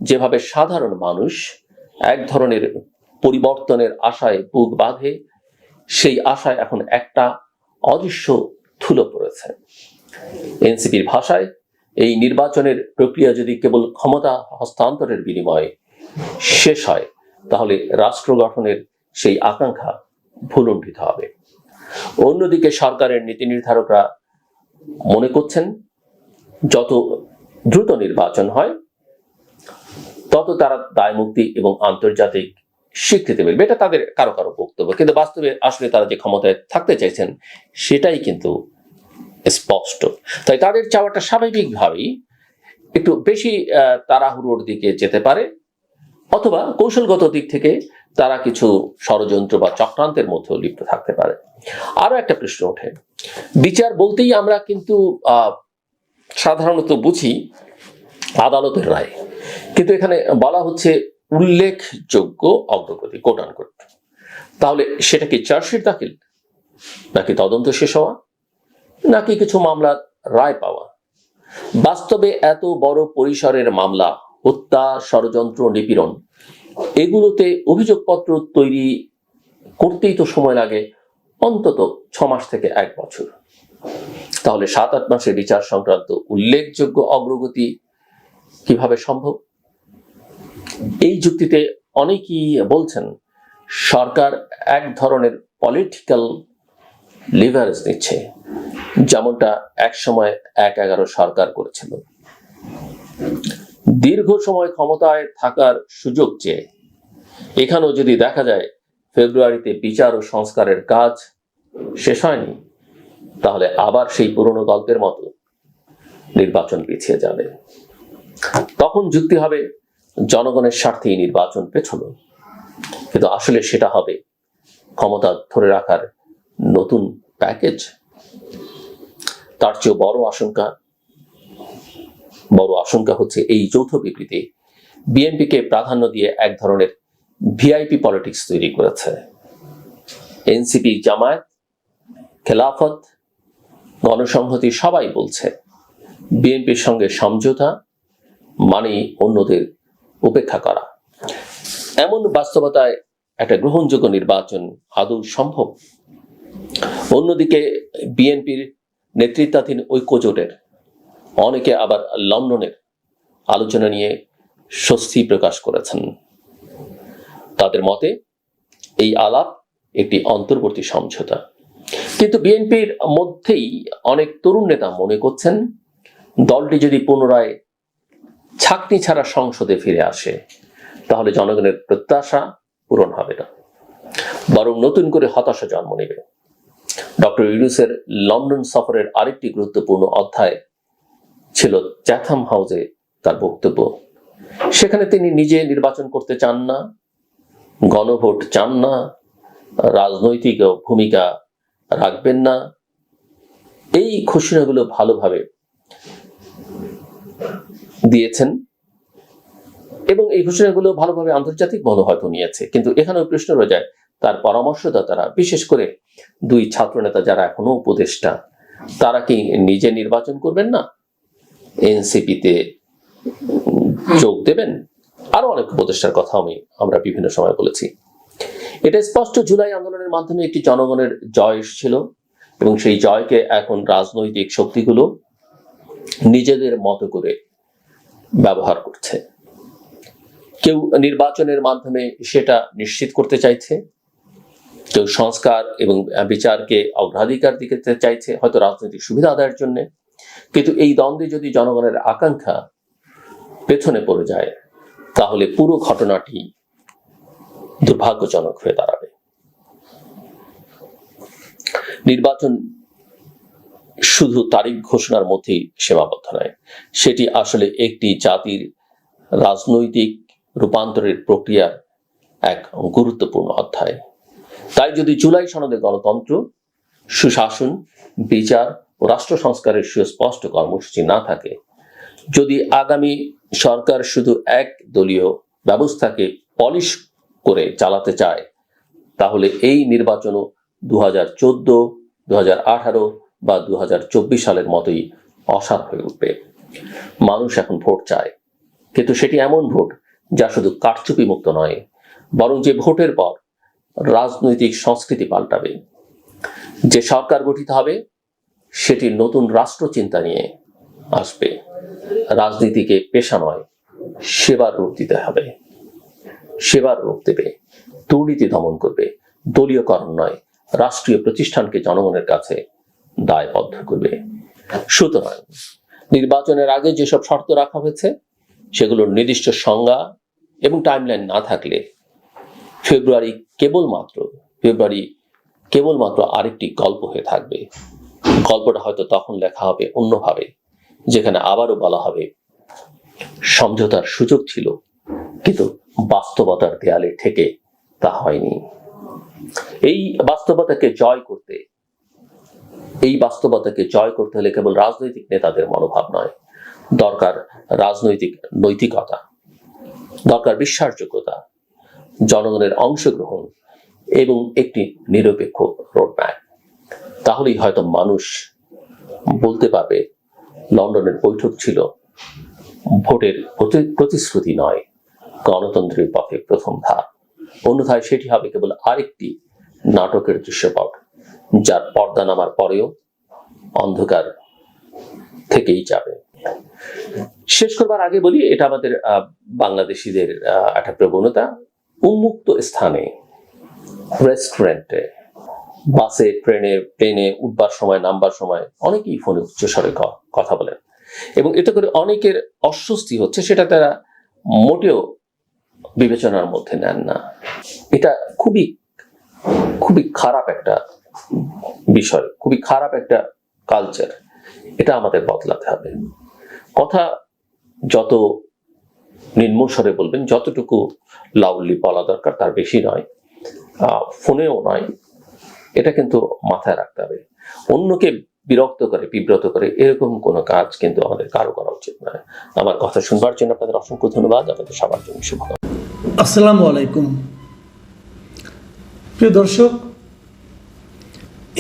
যেভাবে সাধারণ মানুষ এক ধরনের পরিবর্তনের আশায় বুক বাঁধে, সেই আশায় এখন একটা অদৃশ্য ধুলো পড়েছে। এনসিপির ভাষায় এই নির্বাচনের প্রক্রিয়া যদি কেবল ক্ষমতা হস্তান্তরের বিনিময়ে শেষ হয়, তাহলে রাষ্ট্র গঠনের সেই আকাঙ্ক্ষা ভুলুণ্ঠিত হবে। অন্যদিকে সরকারের নীতি নির্ধারকরা মনে করছেন যত দ্রুত নির্বাচন হয় তত তারা দায়মুক্তি এবং আন্তর্জাতিক স্বীকৃতি মিলবে। এটা তাদের কারো কারো বক্তব্য, কিন্তু বাস্তবে আসলে তারা যে ক্ষমতায় থাকতে চাইছেন সেটাই কিন্তু স্পষ্ট। তাই তাদের চাওয়াটা স্বাভাবিকভাবেই একটু বেশি তাড়াহুড়োর দিকে যেতে পারে, অথবা কৌশলগত দিক থেকে তারা কিছু ষড়যন্ত্র বা চক্রান্তের মধ্যে লিপ্ত থাকতে পারে। আরো একটা প্রশ্ন ওঠে, বিচার বলতেই আমরা কিন্তু সাধারণত বুঝি আদালতের রায়, কিন্তু এখানে বলা হচ্ছে উল্লেখযোগ্য অগ্রগতি, কোট আনকোট। তাহলে সেটা কি চার্জশিট দাখিল, নাকি তদন্ত শেষ হওয়া, নাকি কিছু মামলার রায় পাওয়া? বাস্তবে এত বড় পরিসরের মামলা, হত্যা, ষড়যন্ত্র, নিপীড়ন, এগুলোতে অভিযোগপত্র তৈরি করতেই তো সময় লাগে অন্তত 6 মাস থেকে 1 বছর। তাহলে 7-8 মাসে বিচার সংক্রান্ত উল্লেখযোগ্য অগ্রগতি কিভাবে সম্ভব? এই যুক্তিতে অনেকেই বলছেন সরকার এক ধরনের পলিটিক্যাল লিভারেজ নিচ্ছে, যেমনটা একসময় 1/11 সরকার করেছিল। দীর্ঘ সময় ক্ষমতায় থাকার সুযোগ চেয়ে এখানেও যদি দেখা যায় ফেব্রুয়ারিতে বিচার ও সংস্কারের কাজ শেষ হয়নি, তাহলে আবার সেই পুরনো গল্পের মতো নির্বাচন পিছিয়ে যাবে। তখন যুক্তি হবে জনগণের স্বার্থেই নির্বাচন পেছল, কিন্তু আসলে সেটা হবে ক্ষমতা ধরে রাখার নতুন প্যাকেজ। তার চেয়ে বড় আশঙ্কা হচ্ছে এই যৌথ বিবৃতি বিএনপিকে প্রাধান্য দিয়ে এক ধরনের ভিআইপি পলিটিক্স তৈরি করেছে। এনসিপি, জামায়াত, খেলাফত, গণসংহতি সবাই বলছে বিএনপির সঙ্গে সমঝোতা মানে অন্যদের উপেক্ষা করা। এমন বাস্তবতায় একটা গ্রহণযোগ্য নির্বাচন আদৌ সম্ভব? অন্যদিকে বিএনপির নেতৃত্বাধীন ঐক্যজোটের অনেকে আবার লন্ডনের আলোচনা নিয়ে স্বস্তি প্রকাশ করেছেন। তাদের মতে এই আলাপ একটি অন্তর্বর্তী সমঝোতা, কিন্তু বিএনপির মধ্যেই অনেক তরুণ নেতা মনে করছেন দলটি যদি পুনরায় ছাকনি ছাড়া সংসদে ফিরে আসে, তাহলে জনগণের প্রত্যাশা পূরণ হবে না, বরং নতুন করে হতাশা জন্ম নেবে। ডক্টর ইউনূসের লন্ডন সফরের আরেকটি গুরুত্বপূর্ণ অধ্যায় ছিল চ্যাথাম হাউসে তার বক্তব্য। সেখানে তিনি নিজে নির্বাচন করতে চান না, গণভোট চান না, রাজনৈতিক ভূমিকা রাখবেন না। এই ঘোষণাগুলো ভালোভাবে দিয়েছেন এবং এই ঘোষণাগুলো ভালোভাবে আন্তর্জাতিক মহল হয়তো নিয়েছে, কিন্তু এখানেও প্রশ্ন রয়ে যায় তার পরামর্শদাতারা, বিশেষ করে 2 ছাত্রনেতা যারা এখনো উপদেষ্টা, তারা কি নিজে নির্বাচন করবেন না? এনসিপিতে যোগ দেবেন, আরো অনেক উপদেষ্টার কথা আমরা বিভিন্ন সময় বলেছি। এটা স্পষ্ট জুলাই আন্দোলনের মাধ্যমে একটি জনগণের জয় এসেছিল এবং সেই জয়কে এখন রাজনৈতিক শক্তিগুলো নিজেদের মতো করে ব্যবহার করছে। কেউ নির্বাচনের মাধ্যমে সেটা নিশ্চিত করতে চাইছে, কেউ সংস্কার এবং বিচারকে অগ্রাধিকার দিতে চাইছে, হয়তো রাজনৈতিক সুবিধা আদায়ের জন্য। কিন্তু এই দ্বন্দ্বে যদি জনগণের আকাঙ্ক্ষা পেছনে পড়ে যায় তাহলে পুরো ঘটনাটি দুর্ভাগ্যজনক হয়ে দাঁড়াবে। নির্বাচন শুধু তারিখ ঘোষণার মধ্যেই সীমাবদ্ধ নয়, সেটি আসলে একটি জাতির রাজনৈতিক রূপান্তরের প্রক্রিয়ার এক গুরুত্বপূর্ণ অধ্যায়। তাই যদি জুলাই সনদে গণতন্ত্র, সুশাসন, বিচার ও রাষ্ট্র সংস্কারের সুস্পষ্ট কর্মসূচি না থাকে, যদি আগামী সরকার শুধু এক দলীয় ব্যবস্থাকে পলিশ করে চালাতে চায়, তাহলে এই নির্বাচনও 2014, 2018 বা 2024 সালের মতোই অসার হয়ে উঠবে। মানুষ এখন ভোট চায়, কিন্তু সেটি এমন ভোট যা শুধু কারচুপি মুক্ত নয়, বরং যে ভোটের পর রাজনৈতিক সংস্কৃতি পাল্টাবে। যে সরকার গঠিত হবে সেটি নতুন রাষ্ট্র চিন্তা নিয়ে আসবে। রাজনীতিকে পেশা নয়, সেবার রূপ দিতে হবে, সেবার রূপ দেবে, দুর্নীতি দমন করবে, দলীয়করণ নয়, রাষ্ট্রীয় প্রতিষ্ঠানকে জনগণের কাছে দায়বদ্ধ করবে। সুতরাং নির্বাচনের আগে যেসব শর্ত রাখা হয়েছে সেগুলোর নির্দিষ্ট সংজ্ঞা এবং টাইমলাইন না থাকলে ফেব্রুয়ারি কেবলমাত্র আরেকটি গল্প হয়ে থাকবে। গল্পটা হয়তো তখন লেখা হবে অন্যভাবে, যেখানে আবারও বলা হবে সমঝোতার সুযোগ ছিল, কিন্তু বাস্তবতার দেয়ালে ঠেকে তা হয়নি। এই বাস্তবতাকে জয় করতে হলে কেবল রাজনৈতিক নেতাদের মনোভাব নয়, দরকার রাজনৈতিক নৈতিকতা, দরকার বিশ্বাসযোগ্যতা, জনগণের অংশগ্রহণ এবং একটি নিরপেক্ষ রোডম্যাপ। তাহলেই হয়তো মানুষ বলতে পারবে লন্ডনের বৈঠক ছিল ভোটের প্রতিশ্রুতি নয়, গণতন্ত্রের পথে প্রথম ধাপ। অন্যথায় সেটি হবে কেবল আরেকটি নাটকের দৃশ্যপট, যার পর্দা নামার পরেও অন্ধকার থেকেই যাবে। শেষ করবার আগে বলি, এটা আমাদের বাংলাদেশিদের একটা প্রবণতা। উন্মুক্ত স্থানে, রেস্টুরেন্টে, বাসে, প্লেনে উঠবার সময়, নামবার সময় অনেকেই ফোনে উচ্চস্বরে কথা বলেন এবং এতে করে অনেকের অস্বস্তি হচ্ছে, সেটা তারা মোটেও বিবেচনার মধ্যে নেন না। এটা খুবই খুবই খারাপ একটা বিষয়, খুবই খারাপ একটা কালচার। এটা আমাদের বদলাতে হবে। কথা যত নিম্নস্বরে বলবেন, যতটুকু লাউডলি বলা দরকার তার বেশি নয়, ফোনেও নয়। এটা কিন্তু মাথায় রাখতে হবে। অন্যকে বিব্রত করে এরকম কোনো কাজ কিন্তু আমাদের কারো করা উচিত নয়। আমার কথা শুনবার জন্য আপনাদের অসংখ্য ধন্যবাদ। আপনাদের সবার জন্য শুভকামনা। আসসালামু আলাইকুম। প্রিয় দর্শক,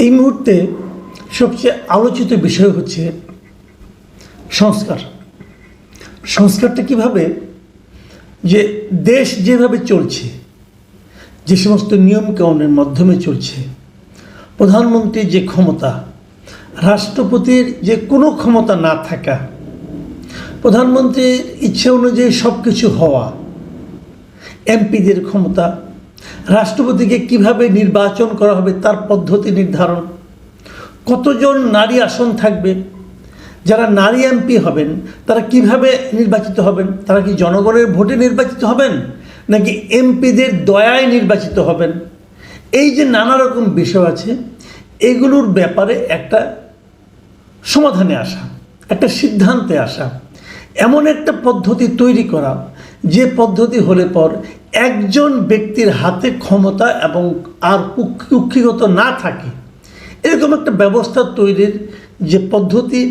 এই মুহূর্তে সবচেয়ে আলোচিত বিষয় হচ্ছে সংস্কারটা কিভাবে, যে দেশ যেভাবে চলছে, যে সমস্ত নিয়মকানুনের মাধ্যমে চলছে, প্রধানমন্ত্রীর যে ক্ষমতা, রাষ্ট্রপতির যে কোনো ক্ষমতা না থাকা, প্রধানমন্ত্রীর ইচ্ছে অনুযায়ী সব কিছু হওয়া, এমপিদের ক্ষমতা, রাষ্ট্রপতিকে কিভাবে নির্বাচন করা হবে তার পদ্ধতি নির্ধারণ, কতজন নারী আসন থাকবে, যারা নারী এমপি হবেন তারা কিভাবে নির্বাচিত হবেন, তারা কি জনগণের ভোটে নির্বাচিত হবেন নাকি এমপিদের দয়ায় নির্বাচিত হবেন, এই যে নানা রকম বিষয় আছে, এগুলোর ব্যাপারে একটা সমাধানে আসা, একটা সিদ্ধান্তে আসা, এমন একটা পদ্ধতি তৈরি করা যে পদ্ধতি হলে পর একজন ব্যক্তির হাতে ক্ষমতা এবং আর কুক্ষিগত না থাকে, এরকম একটা ব্যবস্থা তৈরির যে পদ্ধতি,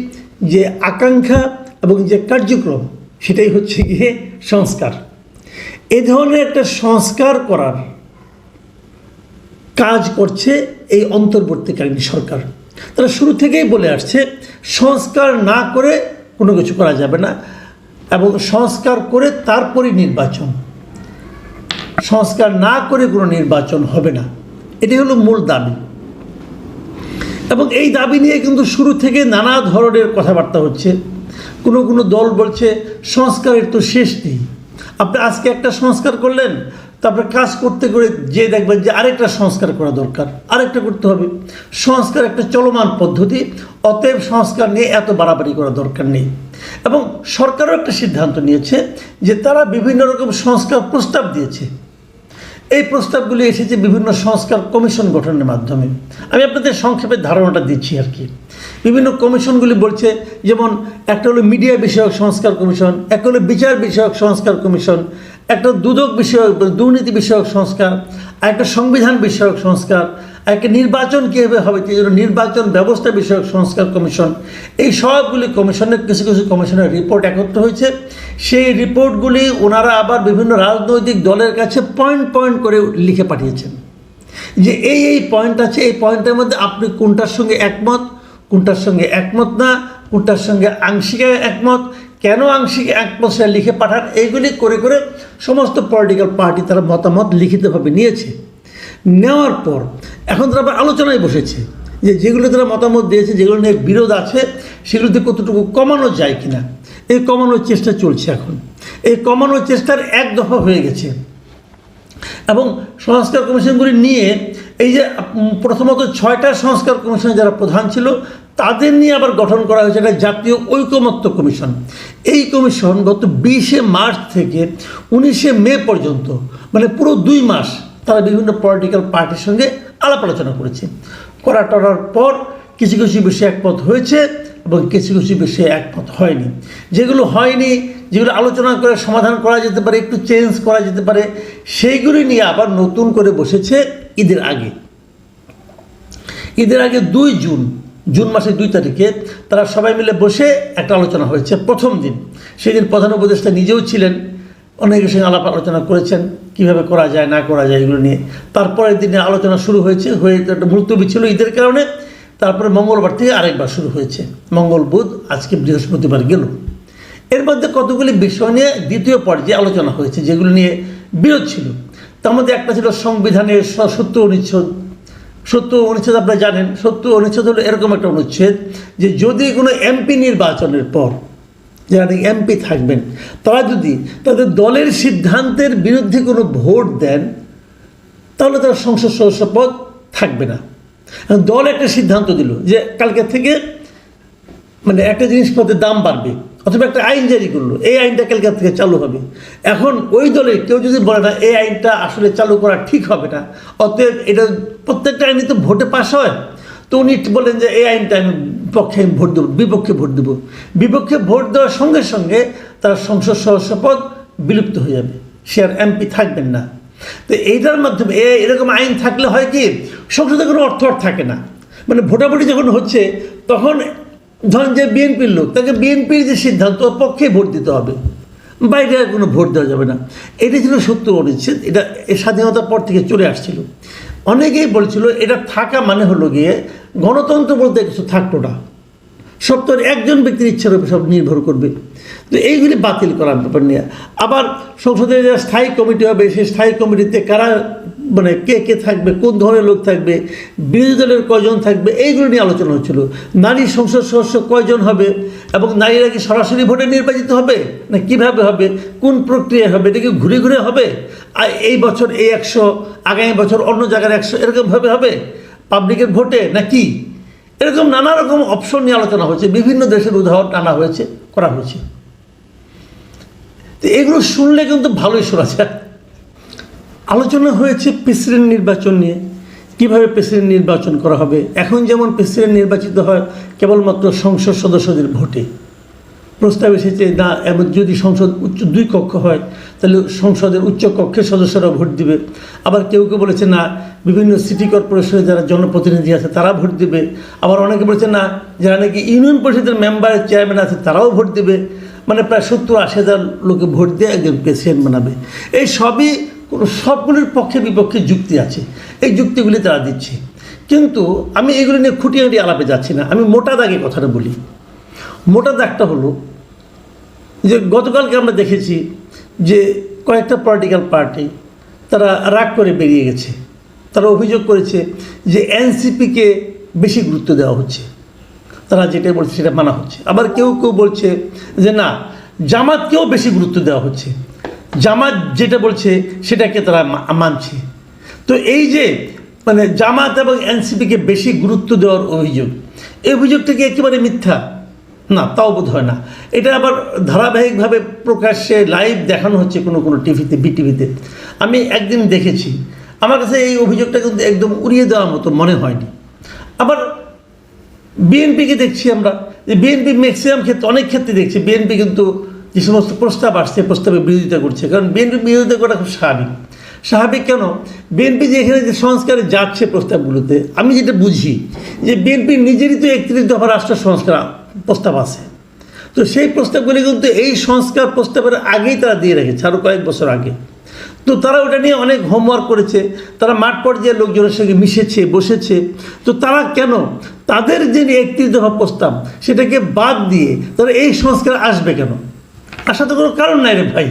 যে আকাঙ্ক্ষা এবং যে কার্যক্রম, সেটাই হচ্ছে গিয়ে সংস্কার। এ ধরনের একটা সংস্কার করার কাজ করছে এই অন্তর্বর্তীকালীন সরকার। তারা শুরু থেকেই বলে আসছে সংস্কার না করে কোনো কিছু করা যাবে না, এবং সংস্কার করে তারপরে নির্বাচন, সংস্কার না করে কোনো নির্বাচন হবে না, এটাই হলো মূল দাবি। এবং এই দাবি নিয়ে কিন্তু শুরু থেকে নানা ধরনের কথাবার্তা হচ্ছে। কোনো কোনো দল বলছে সংস্কারের তো শেষ নেই, আপনি আজকে একটা সংস্কার করলেন, তারপরে কাজ করতে করে যে দেখবেন যে আরেকটা সংস্কার করা দরকার, আরেকটা করতে হবে। সংস্কার একটা চলমান পদ্ধতি, অতএব সংস্কার নিয়ে এত বাড়াবাড়ি করা দরকার নেই। এবং সরকারও একটা সিদ্ধান্ত নিয়েছে যে তারা বিভিন্ন রকম সংস্কার প্রস্তাব দিয়েছে। এই প্রস্তাবগুলি এসেছে বিভিন্ন সংস্কার কমিশন গঠনের মাধ্যমে। আমি আপনাদের সংক্ষেপে ধারণাটা দিচ্ছি আর কি। বিভিন্ন কমিশনগুলি বলছে, যেমন একটা হলো মিডিয়া বিষয়ক সংস্কার কমিশন, একটা হলো বিচার বিষয়ক সংস্কার কমিশন, একটা দুদক বিষয়ক দুর্নীতি বিষয়ক সংস্কার, আর একটা সংবিধান বিষয়ক সংস্কার, আর একটা নির্বাচন কীভাবে হবে সেই জন্য নির্বাচন ব্যবস্থা বিষয়ক সংস্কার কমিশন। এই সবগুলি কমিশনের কিছু কিছু কমিশনের রিপোর্ট একত্র হয়েছে। সেই রিপোর্টগুলি ওনারা আবার বিভিন্ন রাজনৈতিক দলের কাছে পয়েন্ট পয়েন্ট করে লিখে পাঠিয়েছেন যে এই পয়েন্ট আছে, এই পয়েন্টের মধ্যে আপনি কোনটার সঙ্গে একমত, কোনটার সঙ্গে একমত না, কোনটার সঙ্গে আংশিক একমত, কেন আংশিক একমত সেটা লিখে পাঠান। এইগুলি করে করে সমস্ত পলিটিক্যাল পার্টি তারা মতামত লিখিতভাবে নিয়েছে। নেওয়ার পর এখন তারা আবার আলোচনায় বসেছে যে যেগুলো তারা মতামত দিয়েছে, যেগুলো নিয়ে বিরোধ আছে, সেগুলোতে কতটুকু কমানো যায় কিনা। এই কমানোর চেষ্টা চলছে এখন। এই কমানোর চেষ্টার এক দফা হয়ে গেছে। এবং সংস্কার কমিশনগুলি নিয়ে এই যে প্রথমত 6টা সংস্কার কমিশন যারা প্রধান ছিল তাদের নিয়ে আবার গঠন করা হয়েছে একটা জাতীয় ঐকমত্য কমিশন। এই কমিশন গত 20শে মার্চ থেকে 19শে মে পর্যন্ত, মানে পুরো 2 মাস তারা বিভিন্ন পলিটিক্যাল পার্টির সঙ্গে আলাপ আলোচনা করেছে। করার পর কিছু কিছু বিষয়ে একমত হয়েছে এবং কিছু কিছু বিষয়ে একমত হয়নি। যেগুলো হয়নি, যেগুলো আলোচনা করে সমাধান করা যেতে পারে, একটু চেঞ্জ করা যেতে পারে, সেইগুলি নিয়ে আবার নতুন করে বসেছে ঈদের আগে। ঈদের আগে 2 জুন মাসের 2 তারিখে তারা সবাই মিলে বসে একটা আলোচনা হয়েছে। প্রথম দিন, সেদিন প্রধান উপদেষ্টা নিজেও ছিলেন, অনেকের সঙ্গে আলাপ আলোচনা করেছেন কীভাবে করা যায় না করা যায় এগুলো নিয়ে। তারপরের দিনে আলোচনা শুরু হয়েছে, হয়ে একটা মুলতবি ছিল ঈদের কারণে। তারপরে মঙ্গলবার থেকে আরেকবার শুরু হয়েছে, মঙ্গল বুধ, আজকে বৃহস্পতিবার গেল। এর মধ্যে কতগুলি বিষয় নিয়ে দ্বিতীয় পর্যায়ে আলোচনা হয়েছে যেগুলো নিয়ে বিরোধ ছিল। তার মধ্যে একটা ছিল সংবিধানের 70 অনুচ্ছেদ। 70 অনুচ্ছেদ আপনারা জানেন, 70 অনুচ্ছেদ হলো এরকম একটা অনুচ্ছেদ যে যদি কোনো এমপি নির্বাচনের পর যারা এমপি থাকবেন তারা যদি তাদের দলের সিদ্ধান্তের বিরুদ্ধে কোনো ভোট দেন তাহলে তারা সংসদ সদস্য পদ থাকবে না। দল একটা সিদ্ধান্ত দিল যে কালকে থেকে মানে একটা জিনিসপত্রের দাম বাড়বে, অথবা একটা আইন জারি করলো, এই আইনটা কালকে থেকে চালু হবে। এখন ওই দলের কেউ যদি বলে না এই আইনটা আসলে চালু করা ঠিক হবে না, অতএব এটা প্রত্যেকটা আইনই তো ভোটে পাস হয়, তো উনি বলেন যে এই আইনটা আমি পক্ষে ভোট দেবো, বিপক্ষে ভোট দেবো। বিপক্ষে ভোট দেওয়ার সঙ্গে সঙ্গে তার সংসদ সদস্য পদ বিলুপ্ত হয়ে যাবে, সে আর এমপি থাকবেন না। তো এইটার মাধ্যমে এরকম আইন থাকলে হয় কি, সংসদে কোনো অর্থ থাকে না। মানে ভোটাভুটি যখন হচ্ছে তখন ধরেন যে বিএনপির লোক, তাকে বিএনপির যে সিদ্ধান্ত পক্ষে ভোট দিতে হবে, বাইরে আর কোনো ভোট দেওয়া যাবে না। এটা ছিল 70 অনুচ্ছেদ। এটা স্বাধীনতার পর থেকে চলে আসছিল। অনেকেই বলছিল এটা থাকা মানে হলো গিয়ে গণতন্ত্র বলতে কিছু থাকতো না, সব তো একজন ব্যক্তির ইচ্ছার উপর সব নির্ভর করবে। তো এইগুলি বাতিল করার ব্যাপার নিয়ে আবার সংসদে যে স্থায়ী কমিটি হবে, সেই স্থায়ী কমিটিতে কারা মানে কে থাকবে, কোন ধরনের লোক থাকবে, বিরোধী দলের কয়জন থাকবে, এইগুলো নিয়ে আলোচনা হচ্ছিল। নারী সংসদ সদস্য কয়জন হবে এবং নারীরা কি সরাসরি ভোটে নির্বাচিত হবে না কীভাবে হবে, কোন প্রক্রিয়া হবে, এটা কি ঘুরে ঘুরে হবে, আর এই বছর এই 100, আগামী বছর অন্য জায়গার 100, এরকমভাবে হবে পাবলিকের ভোটে নাকি, এরকম নানা রকম অপশন নিয়ে আলোচনা হয়েছে। বিভিন্ন দেশের উদাহরণ টানা হয়েছে, করা হয়েছে। তো এগুলো শুনলে কিন্তু ভালোই শোনা যায়। আলোচনা হয়েছে প্রেসিডেন্ট নির্বাচন নিয়ে, কীভাবে প্রেসিডেন্ট নির্বাচন করা হবে। এখন যেমন প্রেসিডেন্ট নির্বাচিত হয় কেবলমাত্র সংসদ সদস্যদের ভোটে, প্রস্তাব এসেছে না এমন যদি সংসদ উচ্চ 2 কক্ষ হয় তাহলে সংসদের উচ্চ কক্ষের সদস্যরা ভোট দিবে। আবার কেউ কেউ বলেছে না বিভিন্ন সিটি কর্পোরেশনে যারা জনপ্রতিনিধি আছে তারা ভোট দিবে। আবার অনেকে বলেছে না যারা নাকি ইউনিয়ন পরিষদের মেম্বারের চেয়ারম্যান আছে তারাও ভোট দিবে। মানে প্রায় 70-80 হাজার লোকে ভোট দিয়ে একজন প্রেসিডেন্ট বানাবে। এই সবই সবগুলির পক্ষে বিপক্ষে যুক্তি আছে, এই যুক্তিগুলি তারা দিচ্ছে। কিন্তু আমি এগুলি নিয়ে খুঁটিয়ে আলাপে যাচ্ছি না, আমি মোটা দাগে কথাটা বলি। মোটা দাগটা হলো যে গতকালকে আমরা দেখেছি যে কয়েকটা পলিটিক্যাল পার্টি তারা রাগ করে বেরিয়ে গেছে। তারা অভিযোগ করেছে যে এনসিপিকে বেশি গুরুত্ব দেওয়া হচ্ছে, তারা যেটা বলছে সেটা মানা হচ্ছে। আবার কেউ কেউ বলছে যে না, জামাতকেও বেশি গুরুত্ব দেওয়া হচ্ছে, জামাত যেটা বলছে সেটাকে তারা মানছে। তো এই যে মানে জামাত এবং এনসিপিকে বেশি গুরুত্ব দেওয়ার অভিযোগ, এই অভিযোগটা কি একেবারে মিথ্যা? না, তাও বোধ হয় না। এটা আবার ধারাবাহিকভাবে প্রকাশ্যে লাইভ দেখানো হচ্ছে কোনো কোনো টিভিতে, বিটিভিতে। আমি একদিন দেখেছি, আমার কাছে এই অভিযোগটা কিন্তু একদম উড়িয়ে দেওয়ার মতো মনে হয়নি। আবার বিএনপিকে দেখছি আমরা যে বিএনপি ম্যাক্সিমাম ক্ষেত্রে, অনেক ক্ষেত্রে দেখছি বিএনপি কিন্তু যে সমস্ত প্রস্তাব আসছে প্রস্তাবে বিরোধিতা করছে। কারণ বিএনপি বিরোধিতা করা খুব স্বাভাবিক। স্বাভাবিক কেন? বিএনপি যে এখানে যে সংস্কারে যাচ্ছে প্রস্তাবগুলোতে, আমি যেটা বুঝি যে বিএনপি নিজেরই তো 31 দফা রাষ্ট্র সংস্কার প্রস্তাব আছে। তো সেই প্রস্তাবগুলি কিন্তু এই সংস্কার প্রস্তাবের আগেই তারা দিয়ে রেখেছে, আরও কয়েক বছর আগে। তো তারা ওটা নিয়ে অনেক হোমওয়ার্ক করেছে, তারা মাঠ পর্যায়ে লোকজনের সঙ্গে মিশেছে, বসেছে। তো তারা কেন তাদের যে 31 দফা প্রস্তাব সেটাকে বাদ দিয়ে তারা এই সংস্কার আসবে কেন? আসার তো কোনো কারণ নাই রে ভাই।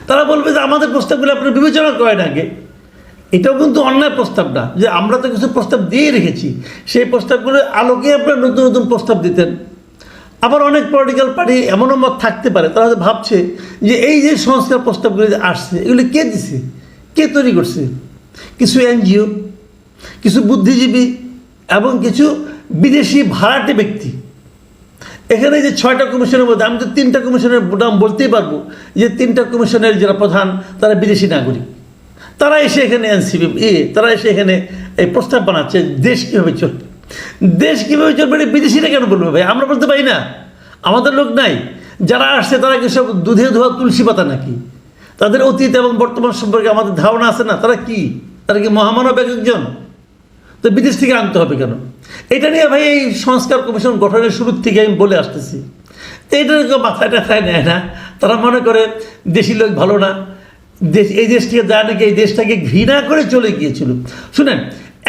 তারা বলবে যে আমাদের প্রস্তাবগুলো আপনারা বিবেচনা করেন আগে। এটাও কিন্তু অন্যায় প্রস্তাব না, যে আমরা তো কিছু প্রস্তাব দিয়ে রেখেছি, সেই প্রস্তাবগুলোর আলোকে আপনারা নতুন নতুন প্রস্তাব দিতেন। আবার অনেক পলিটিক্যাল পার্টি এমনও মত থাকতে পারে, তারা ভাবছে যে এই যে সংস্কার প্রস্তাবগুলি যে আসছে এগুলি কে দিছে, কে তৈরি করছে? কিছু এনজিও, কিছু বুদ্ধিজীবী এবং কিছু বিদেশি ভাড়াটে ব্যক্তি। এখানে যে 6টা কমিশনের মধ্যে আমি তো 3টা কমিশনের নাম বলতেই পারবো, যে 3টা কমিশনের যারা প্রধান তারা বিদেশি নাগরিক। তারা এসে এখানে এনসিপি তারা এসে এখানে এই প্রস্তাব বানাচ্ছে দেশ কীভাবে চলবে, দেশ কীভাবে চলবে এটা বিদেশিরা কেন বলবে ভাই? আমরা বলতে পারি না? আমাদের লোক নাই? যারা আসছে তারা কি সব দুধে ধোয়া তুলসী পাতা নাকি? তাদের অতীত এবং বর্তমান সম্পর্কে আমাদের ধারণা আছে না? তারা কি, তারা কি মহামানব একজন? তো বিদেশ থেকে আনতে হবে কেন? এটা নিয়ে ভাই এই সংস্কার কমিশন গঠনের শুরুর থেকে আমি বলে আসতেছি, এইটা মাথায় টাথায় নেয় না। তারা মনে করে দেশি লোক ভালো না, এই দেশ থেকে যায় নাকি এই দেশটাকে ঘৃণা করে চলে গিয়েছিল। শুনেন,